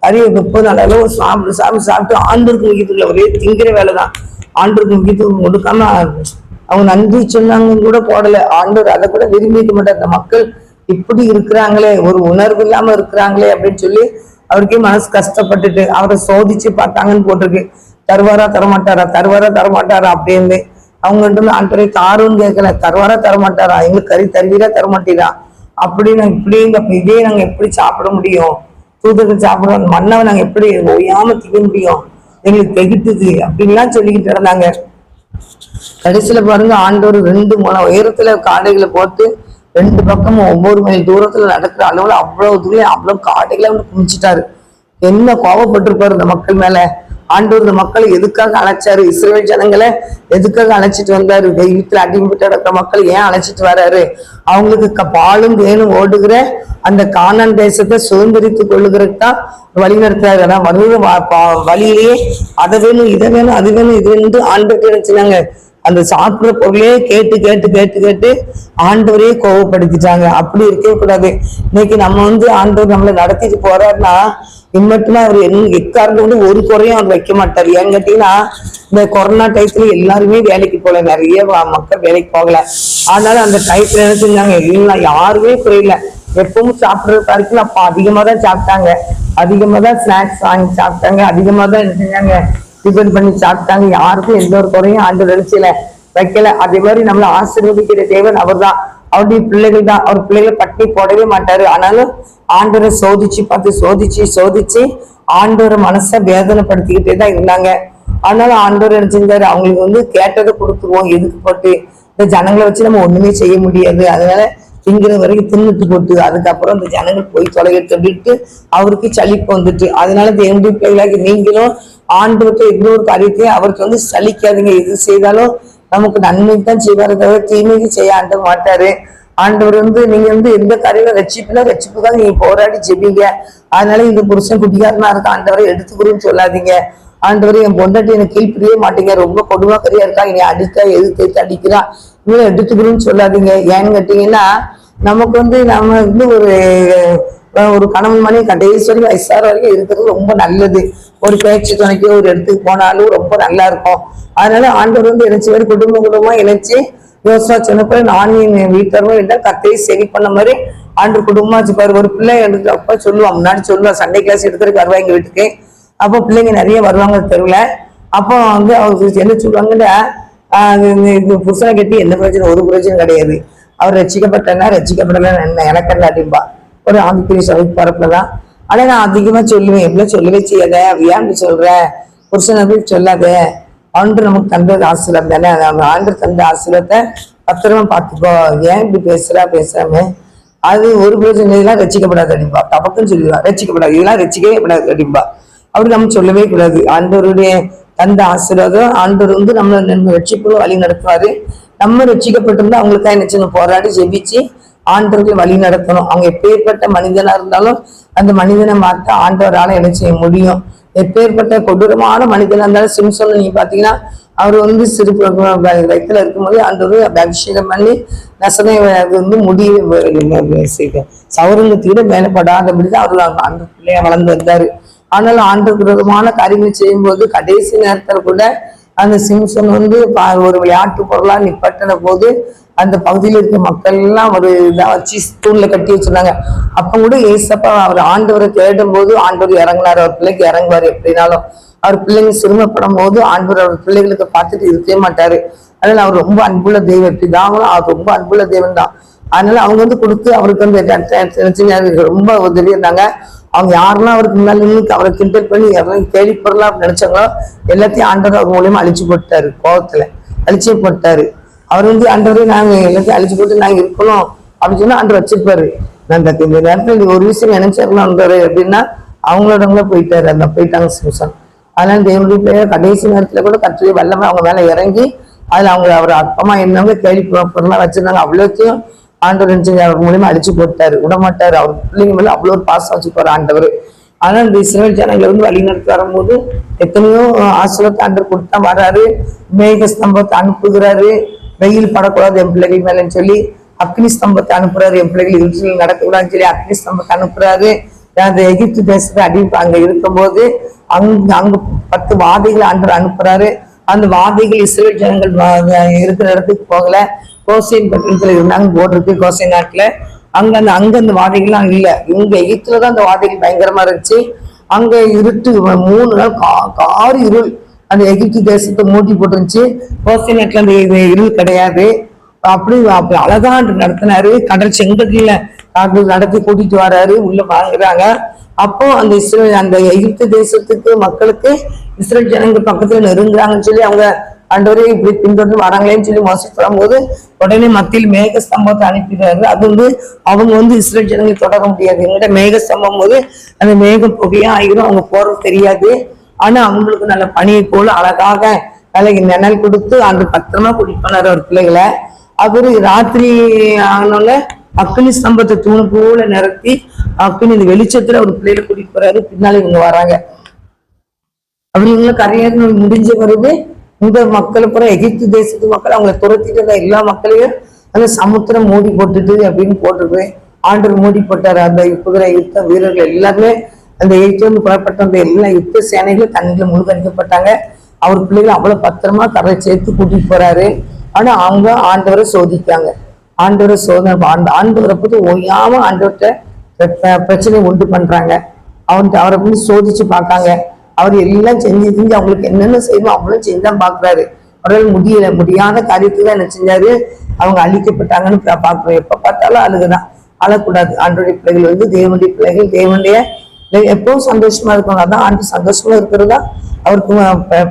30 நாள் அளவு சாப்பிட்டு ஆண்டருக்கு முக்கியத்துவம் ஒரே திங்கிற வேலைதான். ஆண்டருக்கு முக்கியத்துவம் கொடுக்காம அவங்க நன்றி சொன்னாங்க கூட போடல. ஆண்டவர் அதை கூட விரும்பிக்க மாட்டார். அந்த மக்கள் இப்படி இருக்கிறாங்களே, ஒரு உணர்வு இல்லாம இருக்கிறாங்களே அப்படின்னு சொல்லி அவருக்கே மனசு கஷ்டப்பட்டுட்டு அவரை சோதிச்சு பார்த்தாங்கன்னு போட்டிருக்கு. தருவாரா தரமாட்டாரா, தருவாரா தரமாட்டாரா அப்படின்னு. அவங்க ஆண்டவரை தாருன்னு கேட்கல, தருவாரா தரமாட்டாரா, எங்களுக்கு கறி தருவீரா தரமாட்டீரா அப்படின்னு. இப்படி இதே நாங்க எப்படி சாப்பிட முடியும்? தூதர்கள் சாப்பிடுவோம், மன்னவை நாங்க எப்படி ஓயாம திக்க முடியும்? எங்களுக்கு திகிட்டுது அப்படின்லாம் சொல்லிக்கிட்டு இருந்தாங்க. கடைசியில பாருங்க, ஆண்டவர் 2 முழம் உயரத்துல காடைகளை போட்டு 2 பக்கமும் 9 மைல் தூரத்துல நடக்கிற அளவுல அவ்வளவு தூரம் அவ்வளவு காடைகளை வந்து குமிச்சிட்டாரு. என்ன கோபப்பட்டிருப்பாரு இந்த மக்கள் மேல. ஆண்டவர் இந்த மக்களை எதுக்காக அழைச்சாரு? இஸ்ரவேல் ஜனங்களை எதுக்காக அழைச்சிட்டு வந்தாரு? வீட்டுல அடிமைப்பட்டு கிடக்கிற மக்கள் ஏன் அழைச்சிட்டு வர்றாரு? அவங்களுக்கு பாலும் தேனும் ஓடுகிற அந்த கானான் தேசத்தை சுதந்திரித்துக் கொள்ளுகிறதுக்கு தான் வழி நடத்துறாரு. ஆனா வழியிலேயே அதை வேணும், இதை வேணும், அது வேணும், இது வேணும் ஆண்டவர்கிட்ட நினைச்சாங்க. அந்த சாப்பிடுற பொருளே கேட்டு கேட்டு கேட்டு கேட்டு ஆண்டவரையே கோவப்படுத்திட்டாங்க. அப்படி இருக்கவே கூடாது. இன்னைக்கு நம்ம வந்து ஆண்டவர் நம்மளை நடத்திட்டு போறாருன்னா இம்மட்டுமே அவர் எக்காரங்க வந்து ஒரு குறையும் அவர் வைக்க மாட்டார். ஏன்னு கேட்டீங்கன்னா, இந்த கொரோனா டயத்துல எல்லாருமே வேலைக்கு போகல, நிறைய மக்கள் வேலைக்கு போகல. அதனால அந்த டயத்துல என்ன செஞ்சாங்க, எல்லாம் யாருமே குறையில. எப்பவும் சாப்பிடுற வரைக்கும் அப்ப அதிகமா தான் சாப்பிட்டாங்க, அதிகமா தான் ஸ்நாக்ஸ் வாங்கி சாப்பிட்டாங்க, அதிகமா தான் என்ன செஞ்சாங்க, டிபன் பண்ணி சாப்பிட்டாங்க. யாருக்கும் எந்த ஒரு குறையும் ஆண்டு நினைச்சல வைக்கல. அதே மாதிரி நம்மளை ஆசீர்வதிக்கிற தேவன் அவர் தான், அவருடைய பிள்ளைகள் தான். அவர் பிள்ளைகளை பட்டினி போடவே மாட்டாரு. ஆனாலும் ஆண்டவரை சோதிச்சு பார்த்து சோதிச்சு ஆண்டவரை மனசை வேதனைப்படுத்திக்கிட்டே தான் இருந்தாங்க. ஆனாலும் ஆண்டவர் என்ன செஞ்சாரு, அவங்களுக்கு வந்து கேட்டதை கொடுத்துருவோம், எதுக்கு போட்டு இந்த ஜனங்களை வச்சு நம்ம ஒண்ணுமே செய்ய முடியாது, அதனால திங்கிற வரைக்கும் தின்னுட்டு போட்டு அதுக்கப்புறம் இந்த ஜனங்கள் போய் தொலைக சொல்லிட்டு அவருக்கு சலிப்பு வந்துட்டு. அதனால தேவனுடைய பிள்ளைகளாகி நீங்களும் ஆண்டவர்கிட்ட இன்னொரு காரியத்தையும் அவருக்கு வந்து சலிக்காதீங்க. எது செய்தாலும் நமக்கு நன்மைக்கு தான் செய்வாரு, தவிர தீமைக்கு செய்ய ஆண்ட மாட்டாரு. ஆண்டவர் வந்து நீங்க வந்து எந்த காரியம் ரட்சிப்புக்காக நீங்க போராடி ஜெபிங்க. அதனால இந்த புருஷன் குட்டிக்காரனா இருக்க ஆண்டவரை எடுத்துக்கிறோன்னு சொல்லாதீங்க. ஆண்டவரை என் பொண்டாட்டி எனக்கு கீழ்பிடியே மாட்டீங்க, ரொம்ப கொடுவாக்கரியா இருக்கா, என்னை அடிக்கா எதிர்த்து அடிக்கிறா, இவங்க எடுத்துக்கிறோன்னு சொல்லாதீங்க. ஏன்னு கேட்டீங்கன்னா, நமக்கு வந்து நம்ம வந்து ஒரு கணவன் மணி கடைசி வரைக்கும் வயசார வரைக்கும் இருக்கிறது ரொம்ப நல்லது. ஒரு பேச்சு துணைக்கோ ஒரு இடத்துக்கு போனாலும் ரொம்ப நல்லா இருக்கும். அதனால ஆண்டவர் வந்து இணைச்சி மாதிரி குடும்பமா இணைச்சு யோசா சொன்னப்ப நானும் என் வீட்டாரும் இல்லை கத்தையை சரி பண்ண மாதிரி ஆண்டு குடும்பமா வச்சுப்பாரு. ஒரு பிள்ளை எனக்கு அப்பா சொல்லுவான், முன்னாடி சொல்லுவான், சண்டே கிளாஸ் எடுக்கிறதுக்கு வருவா எங்க வீட்டுக்கு. அப்போ பிள்ளைங்க நிறைய வருவாங்க தெருவில். அப்போ வந்து அவருக்கு என்ன சொல்லுவாங்கன்னா, புருஷனை கட்டி எந்த பிரச்சனை, ஒரு பிரச்சனை கிடையாது, அவர் ரசிக்கப்பட்டனா ரசிக்கப்படல என்ன எனக்கு என்ன அப்படின்பா. ஒரு ஆந்திரிய சபைக்கு பரப்புலதான். ஆனா நான் அதிகமா சொல்லுவேன், எவ்வளவு சொல்லவே செய்யாத, ஏன் அப்படி சொல்ற, புருஷனை போய் சொல்லாத, ஆண்டு நமக்கு தந்த ஆசீர்வாதம் தானே, ஆண்டு தந்த ஆசீர்வாதத்தை பத்திரமா பார்த்துக்கோ, ஏன் இப்படி பேசுறாம அது ஒரு பிரச்சனை இதெல்லாம் ரசிக்கப்படாது அப்படின்பா. தப்பக்குன்னு சொல்லிடுவா, ரசிக்கப்படாது, இதெல்லாம் ரசிக்கவே கூடாது அப்படின்பா. அப்படி நம்ம சொல்லவே கூடாது. ஆண்டவருடைய தந்த ஆசீர்வாதம், ஆண்டவர் வந்து நம்ம ரட்சிப்புகளும் வழி நடத்துவாரு. நம்ம ரட்சிக்கப்பட்டிருந்தா அவங்களுக்காக என்ன செய்யணும், போராடி ஜெபிச்சு ஆண்டவர்களை வழி நடத்தணும். அவங்க எப்பேற்பட்ட மனிதனா இருந்தாலும் அந்த மனிதனை மாற்ற ஆண்டவரால என்ன செய்ய முடியும். எப்பேற்பட்ட கொடூரமான மனிதனா இருந்தாலும் சிம்சன் நீங்க பாத்தீங்கன்னா, அவர் வந்து சிறு வயிற்றுல இருக்கும்போது ஆண்டவர் அபிஷேகம் பண்ணி நசனை வந்து முடி சௌரங்கத்தோட மேலப்படாதபடிதான் அவர் அந்த பிள்ளைய வளர்ந்து வந்தாரு. ஆனாலும் ஆண்டவர் விரோதமான காரியங்கள் செய்யும் போது கடைசி நேரத்துல கூட அந்த சிம்சன் வந்து ஒரு விளையாட்டு பொருளா நிப்பட்டின போது அந்த பகுதியில் இருக்க மக்கள் எல்லாம் ஒரு இதா வச்சு ஸ்டூல்ல கட்டி வச்சிருந்தாங்க. அப்ப கூட ஏசப்பா அவர் ஆண்டவரை தேடும் போது ஆண்டவர் இறங்கினார், அவர் பிள்ளைக்கு இறங்குவார். எப்படினாலும் அவர் பிள்ளைங்க சிறுமப்படும் போது ஆண்டவர் அவர் பிள்ளைகளுக்கு பார்த்துட்டு இருக்கவே மாட்டாரு. அதனால அவர் ரொம்ப அன்புள்ள தெய்வம், எப்படிதாங்களும் அவர் ரொம்ப அன்புள்ள தெய்வம் தான். அதனால அவங்க வந்து கொடுத்து அவருக்கு வந்து ரொம்ப உதவி இருந்தாங்க. அவங்க யாரெல்லாம் அவருக்கு முன்னாடி நின்று அவரை கிண்டல் பண்ணி யாரெல்லாம் கேள்வி பொருளாம் நினைச்சாங்களோ எல்லாத்தையும் ஆண்டவர் அவர் மூலியமா அழிச்சு போட்டாரு, கோபத்துல அழிச்சே போட்டாரு. அவர் வந்து ஆண்டவரே நாங்க எல்லாத்தையும் அழிச்சு போட்டு நாங்க இருக்கணும் அப்படின்னு சொன்னா ஆண்டவர் வச்சிருப்பாரு. நான் இந்த நேரத்துல ஒரு விஷயம் நினைச்சிடலாம் அப்படின்னா அவங்களோடவங்கள போயிட்டாரு, அந்த போயிட்டாங்க சிம்சன். அதனால தேவனுடைய பிள்ளைய கடைசி நேரத்துல கூட கற்றுடைய வல்லமை அவங்க மேல இறங்கி அதுல அவங்க அவர் அப்பமா என்னவங்க கேள்வி பொருளாம் வச்சிருந்தாங்க, அவ்வளோத்தையும் ஆண்டவர் அவர் மூலியமா அடிச்சு போட்டாரு, விடமாட்டாரு. அவர் பிள்ளைங்க மேல அவ்வளோ ஒரு பாசம் வச்சுப்பாரு ஆண்டவர். ஆனா இந்த இஸ்ரவேல் ஜனங்களை வந்து வழி நடத்தி வரும்போது எத்தனையோ ஆசீர்வாதத்தை ஆண்டவர் கொடுத்தா வர்றாரு. மேக ஸ்தம்பத்தை அனுப்புகிறாரு, வெயில் படக்கூடாது என் பிள்ளைகள் மேலன்னு சொல்லி அக்னி ஸ்தம்பத்தை அனுப்புறாரு, என் பிள்ளைகள் இருட்டில் நடக்கக்கூடாதுன்னு சொல்லி அக்னி ஸ்தம்பத்தை அனுப்புறாரு. அந்த எகிப்து தேசத்தை அங்க இருக்கும்போது அங்க 10 வாதைகளை ஆண்டவர் அனுப்புறாரு. அந்த வாதைகள் இஸ்ரவேல் ஜனங்கள் இருக்கிற இடத்துக்கு போகல, கோசைன் பட்டணத்துல இருந்தாங்க போட்டிருக்கு, கோசை நாட்டுல. அங்க அந்த வாதைகள்லாம் இல்ல, இங்க எகிப்துலதான் அந்த வாதைகள் பயங்கரமா இருந்துச்சு. அங்க இருட்டு 3 நாள் கார் இருள் அந்த எகிப்து தேசத்தை மூட்டி போட்டுருந்துச்சு. கோசை நாட்டுல அந்த இருள் கிடையாது. அப்படி அழகா நடத்தினாரு. கடல் செங்கல்ல நடத்தி கூட்டிட்டு வர்றாரு, உள்ள வாங்குறாங்க. அப்போ அந்த எகிப்து தேசத்துக்கு மக்களுக்கு இஸ்ரேல் ஜனங்கள் பக்கத்துல நெருங்குறாங்கன்னு சொல்லி அவங்க ஆண்டவரே இப்படி பின்தொடர்ந்து வராங்களேன்னு சொல்லி மோசம் சொல்லும்போது உடனே மத்தியில் மேக ஸ்தம்பத்தை அனுப்பிடுறாரு. அது வந்து அவங்க வந்து இஸ்ரேல் ஜனங்களை தொடர முடியாது. எங்கிட்ட மேக ஸ்தம்பம் போது அந்த மேகம் புகையா ஆகிரும், அவங்க போறது தெரியாது. ஆனா அவங்களுக்கு நல்ல பணியை போல அழகாக வேலைக்கு நிழல் கொடுத்து அந்த பத்திரமா கூட்டிட்டு போனாரு அவர் பிள்ளைகளை. அவரு ராத்திரி ஆனால அக்னி ஸ்தம்பத்தை தூணு போல நிறுத்தி அக்னி இந்த வெளிச்சத்துல ஒரு பிள்ளைகளை கூட்டிட்டு போறாரு. பின்னால இவங்க வராங்க. அப்படி இவங்களுக்கு கரையேற முடிஞ்ச பிறகு இந்த மக்களை பூரா எகிப்து தேசத்து மக்கள் அவங்களை துரத்திட்டு இருந்த எல்லா மக்களையும் அந்த சமுத்திரம் மூடி போட்டுட்டு அப்படின்னு போட்டுருக்கு. ஆண்டவர் மூடி போட்டாரு. அந்த குதிரை யுத்த வீரர்கள் எல்லாருமே அந்த எகிப்து புறப்பட்ட அந்த எல்லா யுத்த சேனைகளும் தண்ணியில முழுகடிக்கப்பட்டாங்க. அவர் பிள்ளைகள் அவ்வளவு பத்திரமா கரை சேர்த்து கூட்டிட்டு போறாரு. ஆனா அவங்க ஆண்டவரை சோதிக்காங்க. ஆண்டவரை சோதனை ஆண்டவரை பத்தி ஓயாம ஆண்டவர்கிட்ட பிரச்சனை உண்டு பண்றாங்க. அவரை பத்தி சோதிச்சு பார்க்காங்க. அவர் எல்லாம் செஞ்சு அவங்களுக்கு என்னென்ன செய்யணும் அவ்வளவு செஞ்சுதான் பாக்குறாரு. அவரால் முடியாத காரியத்துக்கு தான் என்ன செஞ்சாரு, அவங்க அழிக்கப்பட்டாங்கன்னு பாக்குறோம். எப்ப பார்த்தாலும் அழுகுதான். அழக்கூடாது. ஆண்டோடைய பிள்ளைகள் வந்து தேவனுடைய பிள்ளைகள், தேவனுடைய எப்பவும் சந்தோஷமா இருக்கணும். அதான் ஆண்டு சந்தோஷமா இருக்கிறதா அவருக்கு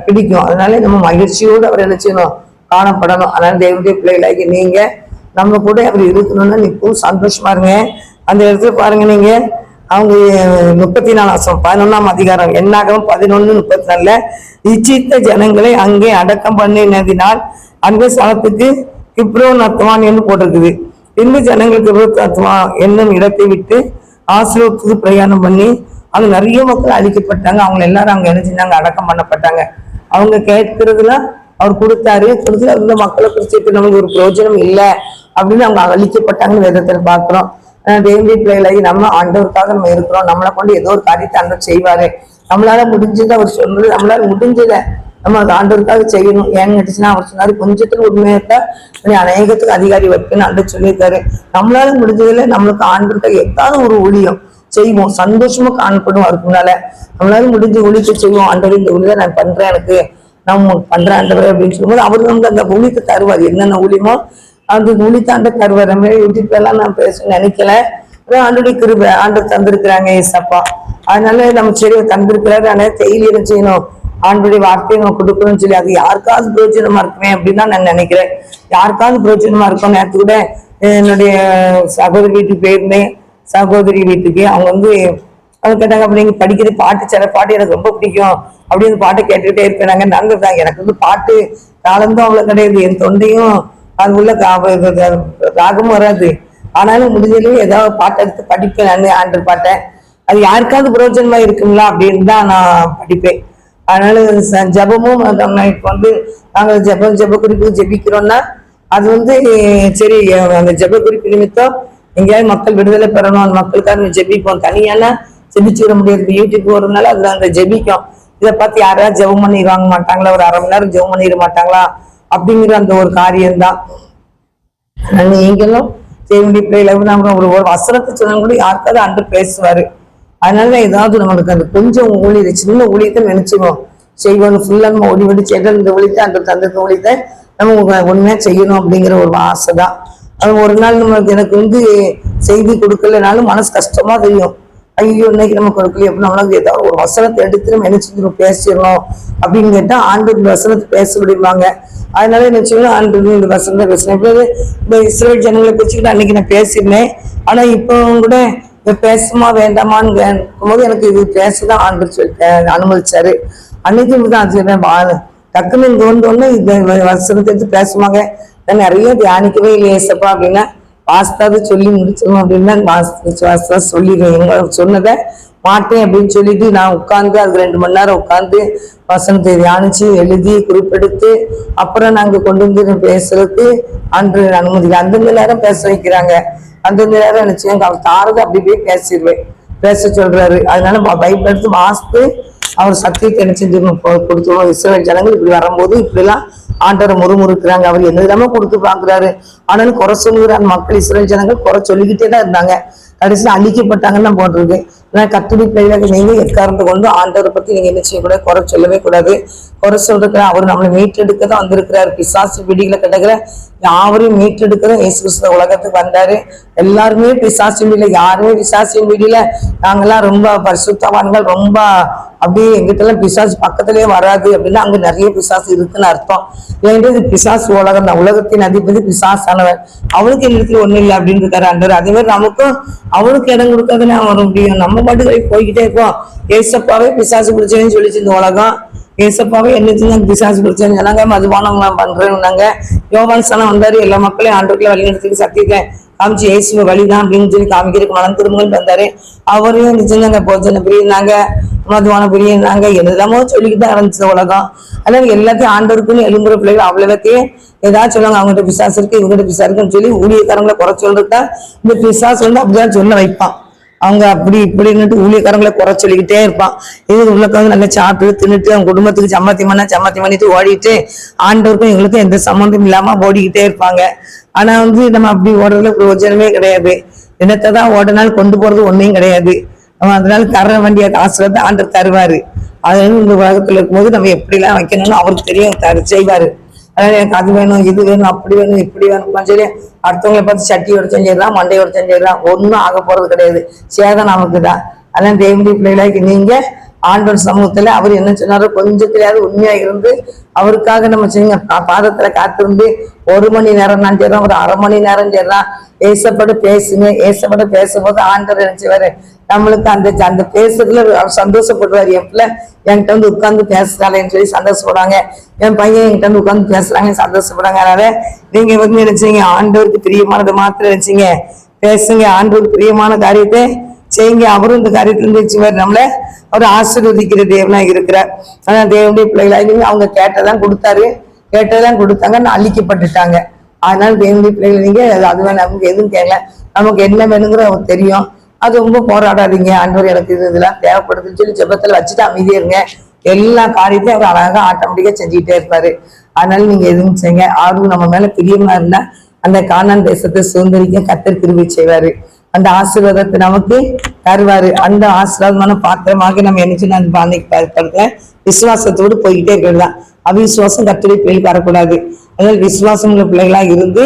பிடிக்கும். அதனால நம்ம மகிழ்ச்சியோடு அவர் என்ன செய்யணும், காணப்படணும். அதனால தேவனுடைய பிள்ளைகளாகி நீங்க நம்ம கூட அவர் இருக்கணும்னா இப்பவும் சந்தோஷமா இருங்க. அந்த இடத்துல பாருங்க, நீங்க அவங்க 34 11ஆம் அதிகாரம் என்னாகவும் 11:34 இச்சித்த ஜனங்களை அங்கே அடக்கம் பண்ணினதினால் அந்த ஸ்தலத்துக்கு கிப்ரோன் அத்வான் என்று போட்டிருக்குது. இந்த ஜனங்கள் கிப்ரோன் அத்வான் என்னும் இடத்தை விட்டு ஆசிரியத்துக்கு பிரயாணம் பண்ணி அங்க நிறைய மக்கள் அழிக்கப்பட்டாங்க. அவங்க எல்லாரும் அங்க என்ன செஞ்சாங்க, அடக்கம் பண்ணப்பட்டாங்க. அவங்க கேட்கறதுலாம் அவர் கொடுத்தாரு. கொடுத்து அந்த மக்களை குறிச்சிட்டு நமக்கு ஒரு பிரயோஜனம் இல்லை அப்படின்னு அவங்க அழிக்கப்பட்டாங்கன்னு வேதத்துல பாக்குறோம். தேவனுடைய பிள்ளைகளாகி நம்ம ஆண்டவருக்காக நம்ம இருக்கிறோம். நம்மளை கொண்டு ஏதோ ஒரு காரியத்தை ஆண்டவர் செய்வாரு. நம்மளால முடிஞ்சதை அவர் சொன்னது, நம்மளால முடிஞ்சதை நம்ம அது ஆண்டவருக்காக செய்யணும். ஏன்னு கேட்டுச்சுன்னா அவர் சொன்னாரு, கொஞ்சத்துல உண்மையா அநேகத்துக்கு அதிகாரி வைக்கணும்னு ஆண்டவர் சொல்லியிருக்காரு. நம்மளால முடிஞ்சதுல நம்மளுக்கு ஆண்டவருக்காக ஏதாவது ஒரு ஊழியம் செய்வோம், சந்தோஷமா காணப்படும். அதுக்கு முன்னால நம்மளால முடிஞ்ச ஊழியத்தை செய்வோம். ஆண்டவர் இந்த ஊழியத்தை நான் பண்றேன், எனக்கு நான் பண்றேன் ஆண்டவர் அப்படின்னு சொல்லும்போது அவர் வந்து அந்த ஊழியத்தை தருவார். என்னென்ன ஊழியமோ அந்த ஊழித்தாண்ட தருவார். நம்ம யூடியூப்லாம் நான் பேச நினைக்கல. ஆண்டோடைய கிருபை ஆண்டவர் தந்திருக்கிறாங்க ஏசப்பா. அதனால நம்ம சரி தந்திருக்கிறாரு. அதனால டெய்லி என்ன செய்யணும், ஆண்டோடைய வார்த்தையை நம்ம கொடுக்கணும்னு சொல்லி அது யாருக்காவது பிரயோஜனமா இருக்குமே அப்படின்னு தான் நான் நினைக்கிறேன். யாருக்காவது பிரயோஜனமா இருக்கும். நேற்று கூட என்னுடைய சகோதரி வீட்டுக்கு போயிருந்தேன். சகோதரி வீட்டுக்கு அவங்க வந்து அவங்க கேட்டாங்க, அப்படி நீங்க படிக்கிற பாட்டு, சில பாட்டு எனக்கு ரொம்ப பிடிக்கும் அப்படின்னு பாட்டை கேட்டுக்கிட்டே இருப்பேனாங்க. நல்லதுதான். எனக்கு வந்து பாட்டு காலந்தும் அவ்வளவு கிடையாது. என் தொண்டையும் அது உள்ள ராகமும் வராது. ஆனாலும் முடிஞ்சதுலயும் ஏதாவது பாட்டை எடுத்து படிப்பேன். நான் ஆண்டர் பாட்டை அது யாருக்காவது பிரயோஜனமா இருக்குங்களா அப்படின்னு தான் நான் படிப்பேன். அதனால ஜபமும் இப்போ வந்து நாங்கள் ஜப குறிப்பு ஜபிக்கிறோம்னா அது வந்து சரி, அந்த ஜப குறிப்பு நிமித்தம் எங்கேயாவது மக்கள் விடுதலை பெறணும், அந்த மக்களுக்காக ஜெபிப்போம். தனியெல்லாம் ஜெபிச்சு விட முடியாது. யூடியூப் போறதுனால அதுல அந்த ஜெபிக்கும். இதை பார்த்து யாராவது ஜெபம் பண்ணிடுவாங்க மாட்டாங்களா, ஒரு அரை மணி நேரம் ஜெபம் பண்ணிட மாட்டாங்களா அப்படிங்கிற அந்த ஒரு காரியம்தான். நீங்களும் தேவனுடைய பிள்ளைகளை நம்ம ஒரு வசனத்தை சொன்னா கூட யாருக்காவது அன்று பேசுவாரு. அதனால ஏதாவது நம்மளுக்கு அந்த கொஞ்சம் ஊழியத்தை, சின்ன ஊழியத்தை நினைச்சுக்கணும் செய்வோம். ஃபுல்லா நம்ம ஓடி ஓடி செய்யறது இந்த ஊழியத்தை அன்று தந்திருக்க ஊழியத்தை நம்ம உண்மையா செய்யணும் அப்படிங்கிற ஒரு ஆசைதான். அது ஒரு நாள் நம்மளுக்கு எனக்கு வந்து செய்தி கொடுக்கலனாலும் மனசு கஷ்டமா தெரியும். ஐயோ இன்னைக்கு நம்ம கொடுக்கல எப்படி, நம்மளுக்கு ஏதாவது ஒரு வசனத்தை எடுத்து நம்ம என்ன செஞ்சிடும் பேசிடணும் அப்படின்னு கேட்டா ஆண்டு இந்த வசனத்தை பேச விடுவாங்க. அதனால என்ன செய்யணும், ஆண்டு இந்த வசனத்தை பேசுறேன். இந்த இஸ்ரேல் ஜனங்களை வச்சுக்கிட்டு அன்னைக்கு நான் பேசியிருந்தேன். ஆனா இப்போ கூட பேசுமா வேண்டாமான்னு போது எனக்கு இது பேசதான் ஆண்டு அனுமதிச்சாரு. அன்னைக்கு தான் டக்குன்னு இங்க வந்தோடனே இந்த வசனத்தை எடுத்து பேசுவாங்க. நான் நிறைய தியானிக்கவே இல்லையே ஏசப்பா அப்படின்னா வாஸ்தாவது சொல்லி முடிச்சிடணும் அப்படின்னு சொல்லிடுவேன். சொன்னதை மாட்டேன் அப்படின்னு சொல்லிட்டு நான் உட்காந்து அதுக்கு 2 மணி நேரம் உட்காந்து வசனத்தை தியானிச்சு எழுதி குறிப்பெடுத்து அப்புறம் நாங்க கொண்டு வந்து பேசுறதுக்கு அன்று அனுமதி. அந்தந்த நேரம் பேச வைக்கிறாங்க. அந்தந்த நேரம் நினைச்சேன் அவர் தாரதை அப்படி போய் பேசிடுவேன், பேச சொல்றாரு. அதனால பைபிள் எடுத்து வாசித்து அவர் சத்தியத்தை என்ன செஞ்சிடணும் கொடுத்துருவோம். இஸ்ரவேல் ஜனங்கள் இப்படி வரும்போது இப்படிலாம் ஆண்டவரை முறுமுறுக்கிறாங்க. அவர் என்னதெல்லாம கொடுத்து பாக்குறாரு. ஆனாலும் குறை சொல்லுகிறார். மக்கள் இஸ்ரவேல் ஜனங்கள் குறை சொல்லிக்கிட்டே தான் இருந்தாங்க. கடைசியில் அழிக்கப்பட்டாங்கன்னு தான் போட்டிருக்கு. ஏன்னா கத்துடைய பிள்ளைகளை நீங்க எக்காரணத்தை கொண்டு ஆண்டவரை பத்தி நீங்க என்ன செய்யக்கூடாது, குறை சொல்லவே கூடாது. குறை சொல்றதுக்கு அவர் நம்மளை மீட்டெடுக்க தான் வந்திருக்கிறாரு. பிசாசு பிடிகளை கிடக்கிற யாவரையும் மீட்டெடுக்கிற இயேசு கிறிஸ்து உலகத்துக்கு வந்தாரு. எல்லாருமே பிசாசின் வீடியில, யாருமே பிசாசின் வீடியில நாங்கெல்லாம் ரொம்ப பரிசுத்தவான்கள், ரொம்ப அப்படியே எங்கிட்ட எல்லாம் பிசாசு பக்கத்திலேயே வராது அப்படின்னா அங்க நிறைய பிசாசு இருக்குன்னு அர்த்தம். ஏன்றது பிசாசு உலகம் தான், உலகத்தின் அதிபதி பிசாசானவர், அவனுக்கு இடத்துல ஒண்ணு இல்லை அப்படின்னு இருக்காரு ஆண்டவர். அதே மாதிரி நமக்கும் அவனுக்கு இடம் கொடுக்காதுன்னு வர முடியும். நம்ம பாட்டுக்கு போய்கிட்டே இருக்கோம். ஏசப்பாவே பிசாசு பிடிச்சேன்னு சொல்லிச்சு இந்த உலகம். ஏசப்பாவே என்ன பிசாசு பிடிச்சேன்னு சொன்னாங்க, மதுபானம் பண்றேன்னாங்க. யோவான் சனம் வந்தாரு, எல்லா மக்களையும் ஆண்டவர்களை வழி நடத்திட்டு சத்தியத்தை காமிச்சு இயேசுவ வழிதான் அப்படின்னு சொல்லி காமிக்கிறதுக்கு மனம் திரும்புகள் வந்தாரு. அவரையும் நிச்சயங்க போச்சனை பிரியினாங்க, மதுவான பிரியினாங்க, என்னெல்லாமோ சொல்லிக்கிட்டு தான் ஆரம்பிச்சது உலகம். அதனால எல்லாத்தையும் ஆண்டவருக்குன்னு எழும்புற பிள்ளைகள் அவ்வளவுத்தையும் ஏதாவது சொல்லுவாங்க, அவங்ககிட்ட பிசாசு இருக்கு இவங்ககிட்ட பிசா இருக்குன்னு சொல்லி ஊழியக்காரங்களை குறை சொல்றதா இந்த பிசாசு வந்து அப்படிதான் சொல்ல வைப்பான். அவங்க அப்படி இப்படின்னுட்டு ஊழியக்காரங்களை குறை சொல்லிக்கிட்டே இருப்பான். இது உள்ளக்காக நல்லா சாப்பிட்டு தின்னுட்டு அவங்க குடும்பத்துக்கு சம்பாத்தி பண்ணிட்டு ஓடிட்டு ஆண்டவருக்கும் எங்களுக்கும் எந்த சம்மந்தம் இல்லாம ஓடிக்கிட்டே இருப்பாங்க. ஆனா வந்து நம்ம அப்படி ஓடுறதுல பிரயோஜனமே கிடையாது. என்னத்தை தான் ஓடினாலும் கொண்டு போறது ஒன்றையும் கிடையாது. நம்ம அதனால தர வேண்டிய ஆசிரியத்தை ஆண்டவர் தருவாரு. அது இந்த உலகத்துல இருக்கும்போது நம்ம எப்படிலாம் வைக்கணும்னு அவருக்கு தெரியும், செய்வாரு. அதாவது எனக்கு அது வேணும் இது வேணும் அப்படி வேணும் இப்படி வேணும் சரி, அடுத்தவங்களை பார்த்து சட்டி உடச்சும் செய்யலாம் மண்டையை உடச்சும் செய்யலாம், ஒன்றும் ஆக போறது கிடையாது, சேதம் நமக்கு தான். அதெல்லாம் தேவனுடைய பிள்ளைகளாக்கி நீங்க ஆண்டவர் சமூகத்துல அவர் என்ன சொன்னாரோ கொஞ்சத்திலேயாவது உண்மையா இருந்து அவருக்காக நம்ம செய்யுங்க. பாதத்துல காத்திருந்து 1 மணி நேரம் நான் செய்யறோம், ஒரு அரை மணி நேரம் செய்யலாம். ஏசப்பட பேசுங்க. ஏசப்பட பேசும்போது ஆண்டவர் நினைச்சுவாரு நம்மளுக்கு அந்த பேசுறதுல சந்தோஷப்படுவாரு. என் பிள்ளை என்கிட்ட வந்து உட்கார்ந்து பேசுறாளேன்னு சொல்லி சந்தோஷப்படுவாங்க, என் பையன் என்கிட்ட வந்து உட்கார்ந்து பேசுறாங்கன்னு சந்தோஷப்படுவாங்க. அதனால நீங்க வந்து நினைச்சீங்க ஆண்டவருக்கு பிரியமானதை மாத்திரம் நினைச்சீங்க பேசுங்க, ஆண்டவருக்கு பிரியமான காரியத்தை செய்யுங்க. அவரும் இந்த காரியத்துல நினைச்சுவாரு நம்மள அவர் ஆசீர்வதிக்கிற தேவனா இருக்கிறார். ஆனா தேவனுடைய பிள்ளைகளாக அவங்க கேட்டதான் கொடுத்தாங்க, அழிக்கப்பட்டுட்டாங்க. அதனால தேவனுடைய பிள்ளைகள் நீங்க அது வேணும் நமக்கு எதுவும் கேட்கல, நமக்கு என்ன வேணுங்கிற அவருக்கு தெரியும். அது ரொம்ப போராடாதீங்க, ஆண்டவர் எனக்கு இதெல்லாம் தேவைப்படுதுன்னு சொல்லி ஜெபத்துல வச்சுட்டு அமைதியா இருங்க. எல்லா காரியத்தையும் அவர் அழகா ஆட்டோமேட்டிக்கா செஞ்சுக்கிட்டே இருப்பாரு. அதனால நீங்க எதுவும் செய்யுங்க. அவருக்கு நம்ம மேல பிரியமா இருந்தா அந்த கானான் தேசத்தை சுதந்திரிக்க கர்த்தர் கிருபை செய்வாரு. அந்த ஆசீர்வாதத்தை நமக்கு தருவாரு. அந்த ஆசீர்வாதமான பாத்திரமாக நம்ம என்ன அந்த பாதைக்கு விசுவாசத்தோடு போய்கிட்டே இருக்கிறதுதான். அவிசுவாசம் கர்த்தருடைய பிள்ளைகளுக்கு வரக்கூடாது. அதனால விசுவாசம் உள்ள பிள்ளைகளா இருந்து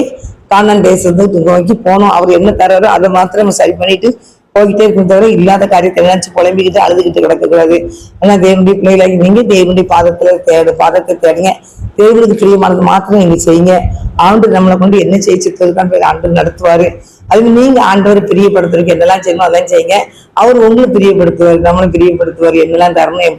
கானான் தேசத்துக்கு நோக்கி போனோம். அவர் என்ன தர்றாரோ அதை மாத்திரம் நம்ம சரி பண்ணிட்டு போய்கிட்டே இருக்கும், தவிர இல்லாத காரியத்தை நினைச்சு புலம்பிக்கிட்டு அழுதுகிட்டு கிடக்கக்கூடாது. ஆனா தேவனுடைய பிள்ளைகளாகி நீங்க தேவனுடைய பாதத்தை தேடுங்க. தேவனுக்கு பிரியமானது மாத்திரம் நீங்க செய்யுங்க. ஆண்டு நம்மளை கொண்டு என்ன செய்யிச்சிருக்கான்னு ஆண்டு நடத்துவாரு. அது நீங்க ஆண்டவரை பிரியப்படுத்துறதுக்கு என்னெல்லாம் செய்யணும் அதெல்லாம் செய்யுங்க. அவர் உங்களை பிரியப்படுத்துவார், நம்மளும் பிரியப்படுத்துவார். என்னெல்லாம் தரணும், என்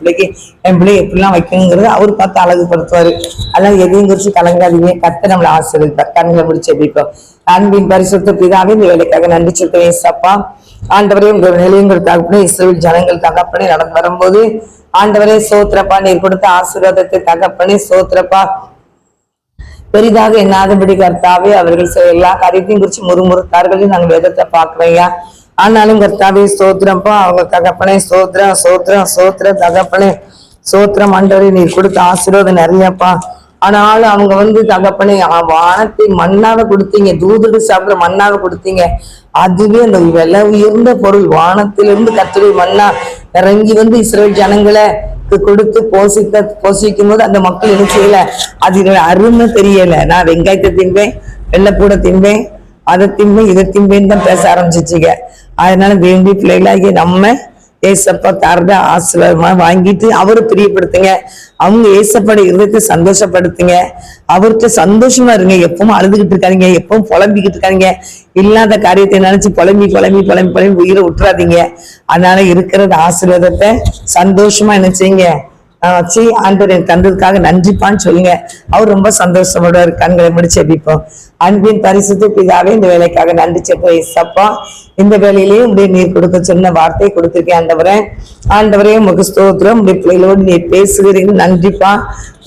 பிள்ளை எப்படிலாம் வைக்கணுங்கிறது அவர் பார்த்து அழகுபடுத்துவாரு. அதெல்லாம் எதையும் குறிச்சு கலங்காதீங்க. கர்த்தர் நம்மளை ஆசீர்வதிப்பார். கண்களை முடிச்சு எப்படிப்போம். அன்பின் பரிசுத்த பிதாவே இந்த வேலைக்காக நன்றி சொல்றேன் ஏசப்பா. ஆண்டவரே உங்க நிலையங்கள் தகப்பனே இஸ்ரவேல் ஜனங்கள் தகப்பனே நடந்து வரும்போது ஆண்டவரே சோத்திரப்பா, நீர் கொடுத்த ஆசீர்வாதத்தை தகப்பனே சோத்திரப்பா பெரிதாக எண்ணாதபடி கர்த்தாவே அவர்கள் எல்லா காரியத்தையும் குறிச்சு முறுமுறுத்தார்கள் நாங்கள் வேதத்தை பாக்குறையா. ஆனாலும் கர்த்தாவே சோத்திரப்பா, அவங்க தகப்பனே சோத்திரம் தகப்பனே சோத்திரம். ஆண்டவரே நீர் கொடுத்த ஆசீர்வாதம் நிறையப்பா. ஆனாலும் அவங்க வந்து தகப்பனே வானத்தை மண்ணாவை கொடுத்தீங்க, தூதுடு சாப்பிடுற மண்ணாவை கொடுத்தீங்க. அதுவே அந்த விலை உயர்ந்த பொருள். வானத்திலிருந்து கர்த்தருடைய மண்ணா இறங்கி வந்து இஸ்ரவேல் ஜனங்களை கொடுத்து போஷிக்கும் போது அந்த மக்கள் என்ன செய்யல, அது அருமை தெரியல. நான் வெங்காயத்தை தின்பேன், வெள்ளைப்பூட தின்பேன், அதை தின்பேன், இதை தின்பேன்னு தான் பேச ஆரம்பிச்சிச்சுங்க. அதனால வேண்டிய பிள்ளைகளாகி நம்ம ஏசப்பா தரத ஆசீர்வாதமா வாங்கிட்டு அவரை பிரியப்படுத்துங்க. அவங்க ஏசப்பட இருதயத்தை சந்தோஷப்படுத்துங்க. அவர்கிட்ட சந்தோஷமா இருங்க. எப்பவும் அழுதுகிட்டு இருக்காதீங்க, எப்பவும் புலம்பிக்கிட்டு இருக்காதீங்க. இல்லாத காரியத்தை நினைச்சு புலம்பி உயிரை விட்டுறாதீங்க. அதனால இருக்கிறது ஆசீர்வாதத்தை சந்தோஷமா என்ன செய்யுங்க வச்சு ஆண்டவர் எனக்கு தந்ததுக்காக நன்றிப்பான்னு சொல்லுங்க. அவர் ரொம்ப சந்தோஷப்படுவார். கண்களை முடிச்சு எப்படிப்போம். அன்பின் பரிசுத்த பிதாவே இந்த வேலைக்காக நன்றி சொல்றேன் ஏசப்பா. இந்த வேலையிலேயே உடைய நீர் கொடுக்க சொன்ன வார்த்தையை கொடுத்திருக்கேன் ஆண்டவரே உமக்கு ஸ்தோத்திரம். உடைய பிள்ளைகளோடு நீர் பேசுகிறீங்க. நன்றிப்பா,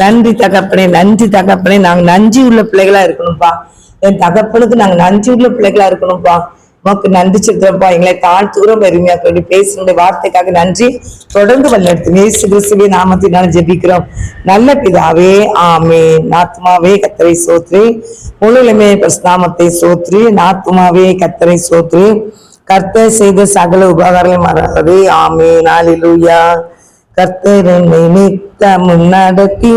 நன்றி தகப்பனே. நாங்க நன்றி உள்ள பிள்ளைகளா இருக்கணும்ப்பா. என் தகப்பனுக்கு நாங்க நன்றி உள்ள பிள்ளைகளா இருக்கணும்ப்பா. உமக்கு நன்றி சொல்றப்பா. எங்களை தாழ்த்துகிறோம், பெருமையா சொல்லி பேசுகிற வார்த்தைக்காக நன்றி. தொடர்ந்து வழிநடத்தும் இயேசு கிறிஸ்துவின் நாமத்தினால ஜெபிக்கிறோம் நல்ல பிதாவே, ஆமென். ஆத்துமாவே கர்த்தரை சோத்ரி, முழுமே நாமத்தை சோத்ரி. ஆத்துமாவே கர்த்தரை சோத்ரி. கர்த்தர் செய்த சகல உபகாரங்களை மறந்தது. ஆமென். அல்லேலூயா. கர்த்தர் என்னை நித்தமும் நடத்தி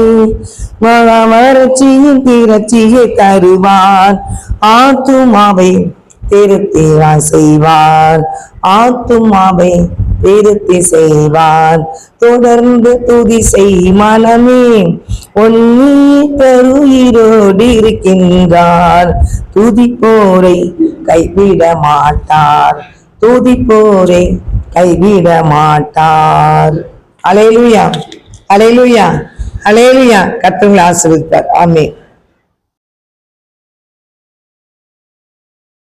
வறட்சியின் திரட்சியை தருவார். ஆத்துமாவை திருத்தீரா செய்வார். ஆத்துமாவை விருத்தி செய்வார். தொடர்ந்து துதி செய் மனமே, உயிரோடு இருக்கின்றார். துதிப்போரை கைவிட மாட்டார், துதிப்போரை கைவிட மாட்டார். அல்லேலூயா, அல்லேலூயா, அல்லேலூயா. கர்த்தர் உங்களை ஆசீர்வதிப்பார். ஆமென்.